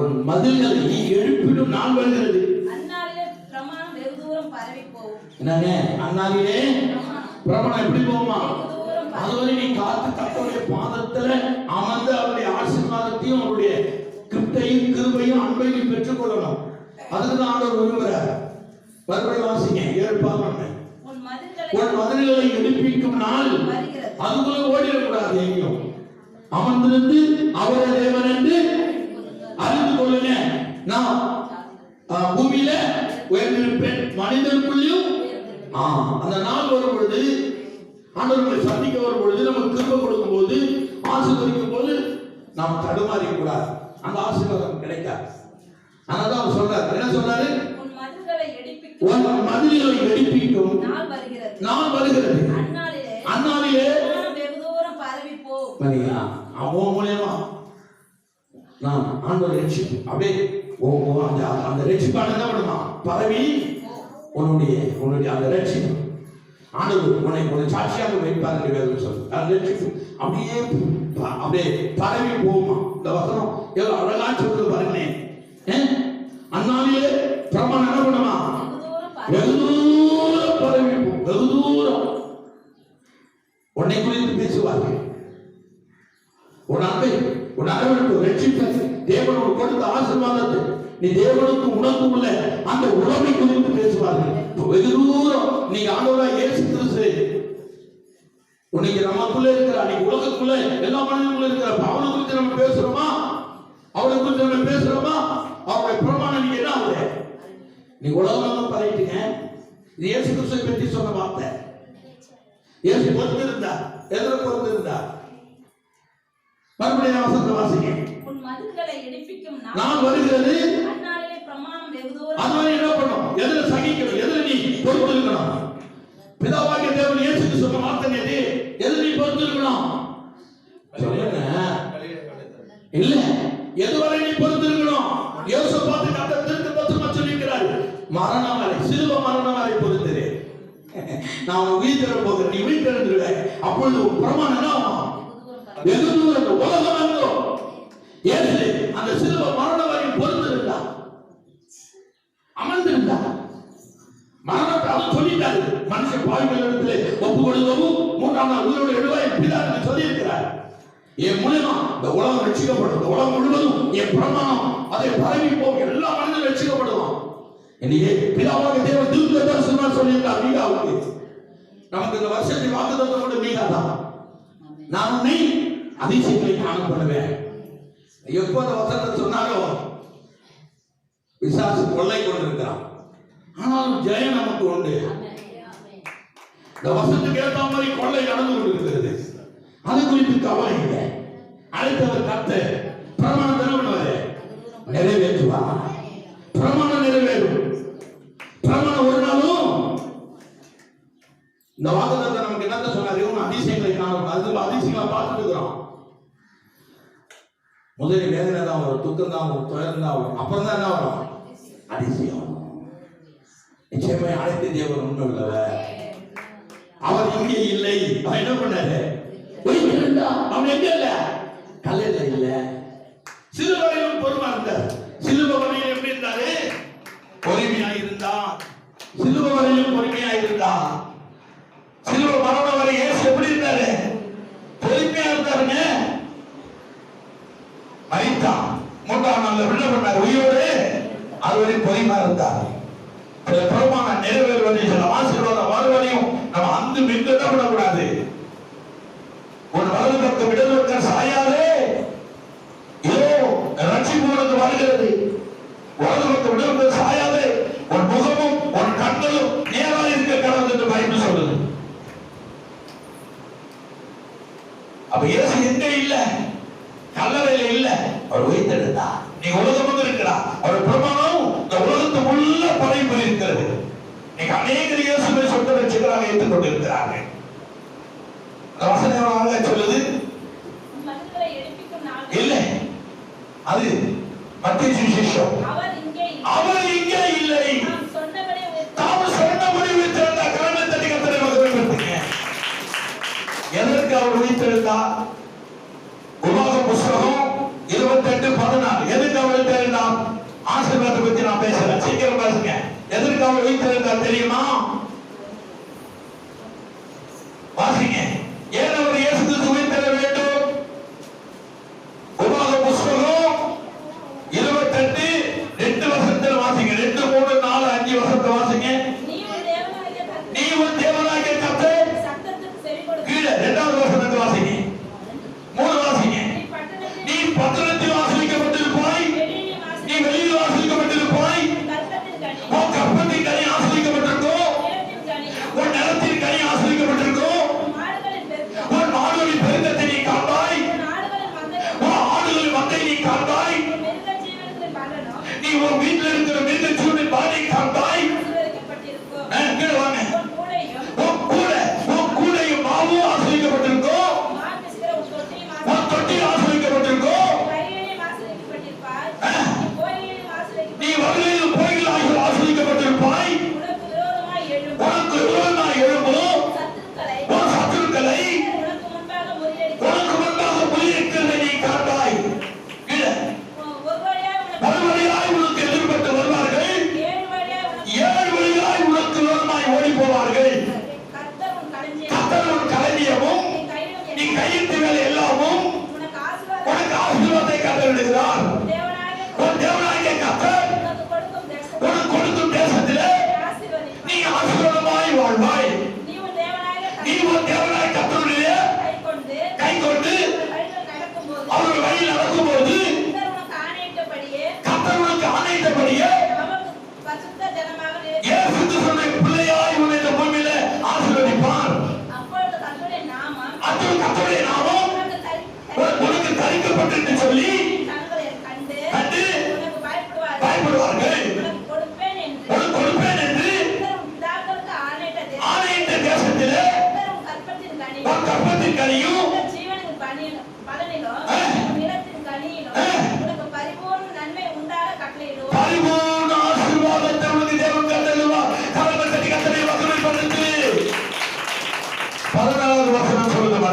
உன் மதில்களை எழுப்பிடும் நாள் வருகிறது. அந்நாளிலே பிரமாணம் வெகு தூரம் பரவி போகும். என்னங்க அந்நாளிலே பிரமாணம் எப்படி போகுமா? அதுவரை நீ காத்து கர்த்தருடைய பாதத்துல அமர்ந்து அவருடைய ஆசீர்வாதத்தையும் அவருடைய கிருபையும் கிருபையும் அன்பையும் பெற்றுக் கொள்ளணும். அதுக்குதான் ஆண்டவர் விரும்புகிறார். மறுபடியும் வாசிங்க 7:11. உன் மதில்களை எடுப்பிக்கும் நாள் அதுக்குள்ள ஓடிடக்கூடாது. எங்கேயும் அமர்ந்திருந்து அவரை தேவன் என்று அறிந்து கொள்ளுங்க. நான் பூமியில உயர்ந்திருப்பேன், மனிதனுக்குள்ளும். அந்த நாள் வரும் பொழுது, ஆண்டவர்களை சந்திக்க வரும் பொழுது, நமக்கு கிருபை கொடுக்கும் போது, ஆசீர்வதிக்கும் போது நாம் தடுமாறி கூடாது. அந்த ஆசீர்வாதம் கிடைக்காது. அதனால அவர் சொல்றாரு, என்ன சொல்றாரு? உன் மதில்களை எடுப்பிக்கும் நாள் வருகிறது. அந்நாளிலே வெகு தூரம் பரவி போகும். அவன் மூலமா நான் ஆண்டவர் ரட்சிப்பு அப்படியே அந்த ரட்சிப்பான என்ன பண்ணுமா? பரவி உன்னுடைய அந்த ரட்சிப்பு ஆண்டவர் உன்னை சாட்சியாக வைப்பார் என்று வேதம் சொல்லு. அந்த ரட்சிப்பு அப்படியே பரவி போகுமா? இந்த வசனம் எவ்வளவு அழகா சொல்றது பாருங்களேன். அந்நாளிலே பிரமாணம் என்ன பண்ணுமா? வெகு தூரம் பரவி போகும். வெகு தூரம் உன்னை குறித்து பேசுவார்கள். உன் அன்பை, உன் அரவணைப்பு, ரட்சிப்பை, தேவனோடு கொடுத்த ஆசீர்வாதத்தை, நீ தேவனுக்கு உனக்கு உள்ள அந்த உறவை குறித்து பேசுவார்கள். வெகு தூரம் நீங்க ஆண்டவராகிய இயேசு கிறிஸ்து உனக்கு நமக்குள்ள இருக்கிற அன்னைக்கு உலகத்துக்குள்ள எல்லா மனிதனுக்குள்ள இருக்கிற அவனை குறித்து நம்ம பேசுறோமா? அவனை குறித்து நம்ம பேசுறோமா? அவருடைய பிரமாணம் நீங்க என்ன ஆகுது? நீ உலகம் பழகிட்டீங்க. இது இயேசு கிறிஸ்துவை பற்றி சொன்ன வார்த்தை. இயேசு பொறுத்திருந்தா, எதிர பொறுத்திருந்தா. மறுபடியும் வசனத்தை வாசிங்க. உன் மதில்களை எடுப்பிக்கும் நான் வருகிறது. அந்நாளிலே பிரமாணம் வெகு தூரம். அதனால என்ன பண்ணணும்? எதிர சகிக்கணும், எதிர நீ பொறுத்திருக்கணும். பிதாவாகிய தேவன் இயேசுக்கு சொன்ன வார்த்தை எது? எதிர நீ பொறுத்திருக்கணும். இல்ல, எதுவரை நீ பொறுத்திருக்கணும்? இயேசு பார்த்து கத்த திருத்தமா சொல்லியிருக்கிறார். மரணம் வரை, சிலுவை மரணம் வரை பொறுத்திரு. நான் உயிர் தர போகிறேன், நீ உயிர் திறந்துருவ. அப்பொழுது ஒரு பிரமாணம் என்ன ஆகும்? வெகு தூரம் உலகம் எங்கும் இயேசு அந்த சிலுவை மரணம் வரை பொறுத்திருந்தா, அமர்ந்திருந்தா. மரணத்தை அவர் சொல்லிட்டாரு. மனுஷன் பாவிகள் இடத்திலே ஒப்பு கொடுக்கவும் 3ஆம் நாள் உயிரோடு எழுவாய் பிதாவுக்கு சொல்லி இருக்கிறார். என் மூலமா இந்த உலகம் ரட்சிக்கப்படும். இந்த உலகம் முழுவதும் என் பிரமாணம் அதை பரவி போக எல்லா மனிதனும் ரட்சிக்கப்படுவான். இன்னைக்கு பிதாவாகிய தேவன் தீர்க்க தரிசனமா சொல்லியிருக்கார் மீகாவுக்கு. நமக்கு இந்த வருஷத்தின் வாக்குத்தத்தம் கூட மீகா தான். நான் உன்னை அதிசயங்களை காணப்படுவேன். எப்போ அந்த வசனத்தை சொன்னாரோ பிசாசு கொள்ளை கொண்டிருக்கிறான். ஆனாலும் ஜெயம் நமக்கு உண்டு. இந்த வசனத்துக்கு ஏற்ற மாதிரி கொள்ளை நடந்து கொண்டிருக்கிறது. அது குறித்து கவலை இல்லை. அழைத்தவர் கர்த்தர் பிரமாணம் தருவனவரே நிறைவேற்றுவா. பிரமாணம் நிறைவேறும். பிரமாணம் ஒரு நாளும் இந்த வாக்குத்தத்தை நமக்கு என்னத்த சொன்னார்? இவங்க அதிசயங்களை காணும். அது அதிசயங்களை பார்த்துட்டு இருக்கிறோம். முதலில் வேதனை தான் வரும், துக்கம் தான் வரும், துயரம் தான் வரும். அப்புறம் தான் என்ன வரும்? அதிசயம். நிச்சயமே அழைத்த தேவன் உண்மை உள்ளவர். அவர் இங்கே இல்லை. அவன் என்ன பண்ணாரு? அவன் எங்க இல்ல? கல்லையில இல்ல. சிலுவையிலும் பொறுமா இருந்தார். சிலுவை வரையில் எப்படி இருந்தாரு? பொறுமையா இருந்தார். சிலுவை வரையிலும் பொறுமையா இருந்தார். சிலுவை மரணம் வரை இயேசு எப்படி இருந்தாரு? பொறுமையா இருந்தாருங்க. மரித்தான். 3ஆம் நாள்ல என்ன பண்ணாரு? உயிரோடு அதுவரை பொறுமையா இருந்தார். சில பிரமாணம் நிறைவேறுவதையும் சில ஆசீர்வாதம் வருவதையும் நம்ம அந்த மிக்க விடக்கூடாது. ஒரு வலது பக்கம் இடது பக்கம் சாயாதே. இதோ ரட்சிப்பு உனக்கு வருகிறது. வலது பக்கம் இடது பக்கம் சாயாதே. உன் முகமும் உன் கண்களும் நேராக இருக்க கடவுள் என்று பைபிள் சொல்லுது. அப்ப இயேசு எங்க இல்ல? கல்லறையில இல்ல. அவர் உயிர்த்தெழுந்தார். நீ உலகம் இருக்கிறா. அவர் பிரமாணம் இந்த உலகத்துக்குள்ள படைப்பு இருக்கிறது. நீங்க அநேகர் இயேசுவை சொந்த ரட்சகராக ஏற்றுக்கொண்டிருக்கிறார்கள். வசனமாக சொல்லுது இல்லை. அது மத்திய சுவிசேஷம். அவர் இங்கே இல்லை. தாம் சொன்னபடி உயிர்த்தெழுந்த கரங்களை தட்டி கர்த்தரை மகிமைப்படுத்துங்க. எதற்கு அவர் உயிர்த்தெழுந்தார்? உபாகமம் புத்தகம் 28:14. எதுக்கு அவர் உயிர்த்தெழுந்தார்? ஆசீர்வாதத்தை பத்தி நான் பேசுறேன். சீக்கிரம் பேசுங்க. எதற்கு அவர் உயிர்த்தெழுந்தார் தெரியுமா? வாசிங்க. ஏன் அவர் இயேசு கிறிஸ்து உயிர்த்தெழ வேண்டும்? உபாகமம் புத்தகம் 28:2 வசனத்தில் வாசிங்க. 2, 3, 4, 5 வசனத்தை வாசிங்க. நீ உன் தேவனாகிய கர்த்தர் கீழே 2வது வசனத்தை வாசிங்க. 3 வாசிங்க. நீ பட்டணத்தில் ஆசீர்வதிக்கப்பட்டிருப்பாய். நீ வெளியில் ஆசீர்வதிக்கப்பட்டிருப்பாய். உன் கற்பத்தின் கனி ஆசீர்வதிக்கப்பட்டிருக்கும்.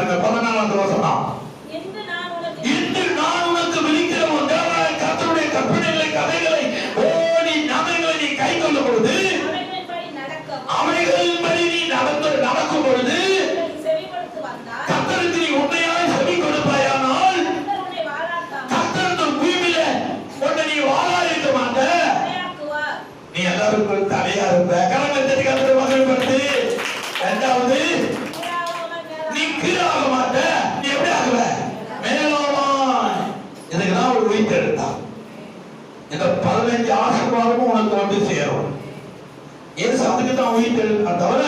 பாருங்க 14வது வசனம். இன்று நான் உனக்கு இன்று நான் உனக்கு விதிக்கிற உன் தேவனாகிய கர்த்தருடைய கற்பனைகளை கதைகளை ஓடி நடைகளை நீ கை கொள்ளும் பொழுது அவைகளின்படி நடக்கவும் அவைகளின்படி நீ நடக்கும் பொழுது எனக்கு செவி கொடுத்து வந்தால் கர்த்தருக்கு நீ உண்மையாய் செவி கொடுப்பாயானால் கர்த்தர் உன்னை வாழாக்காமல் கர்த்தர் இந்த பூமியில உன்னை நீ வாழா இருக்க மாட்ட. தலையாக்குவார். நீ எல்லாருக்கும் தலையா இருப்ப. கரங்களை தட்டி கர்த்தரை மகிமைப்படுத்து. இரண்டாவது, நீ கீழாக மாட்ட. நீ எப்படி ஆகுவ? மேலாவாய். இதுக்குதான் ஒரு உயிர்த்தெழுத்தான். இந்த 15 ஆசீர்வாதமும் உனக்கு வந்து சேரும். ஏசு அதுக்கு தான் உயிர்த்தெழுத்தான். தவிர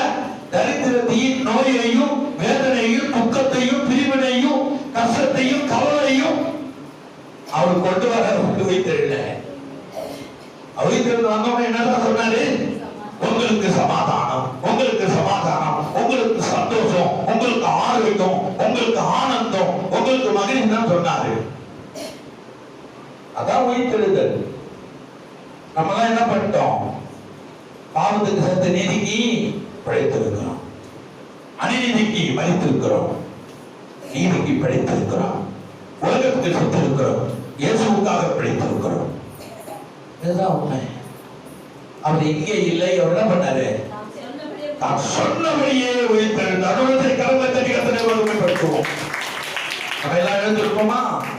தரித்திரத்தையும் நோயையும் வேதனையும் துக்கத்தையும் பிரிவினையும் கஷ்டத்தையும் கவலையும் அவர் கொண்டு வர உயிர்த்தெழல. உயிர்த்தெழுந்து வந்தவங்க என்னதான் சொன்னாரு? உங்களுக்கு சமாதானம், உங்களுக்கு சமாதானம், உங்களுக்கு சந்தோஷம், உங்களுக்கு ஆரோக்கியம், உங்களுக்கு ஆனந்தம், உங்களுக்கு மகிழ்ச்சி தான் சொன்னாரு. அதான் உயிர்த்தெழுதல். நம்ம எல்லாம் என்ன பண்ணிட்டோம்? பாவத்துக்கு செத்த நீதிக்கு பிழைத்திருக்கிறோம், அநீதிக்கு மரித்திருக்கிறோம், நீதிக்கு பிழைத்திருக்கிறோம், உலகத்துக்கு செத்திருக்கிறோம், இயேசுவுக்காக பிழைத்திருக்கிறோம். இதுதான் உண்மை. அவர் இங்கே இல்லை. அவர் என்ன பண்ணாரு? தான் சொன்னபடியே உயிர்த்தெழுந்தார். கரங்களை தட்டி கர்த்தரை மகிமைப்படுத்துவோம். நம்ம எல்லாம் எழுந்திருப்போமா?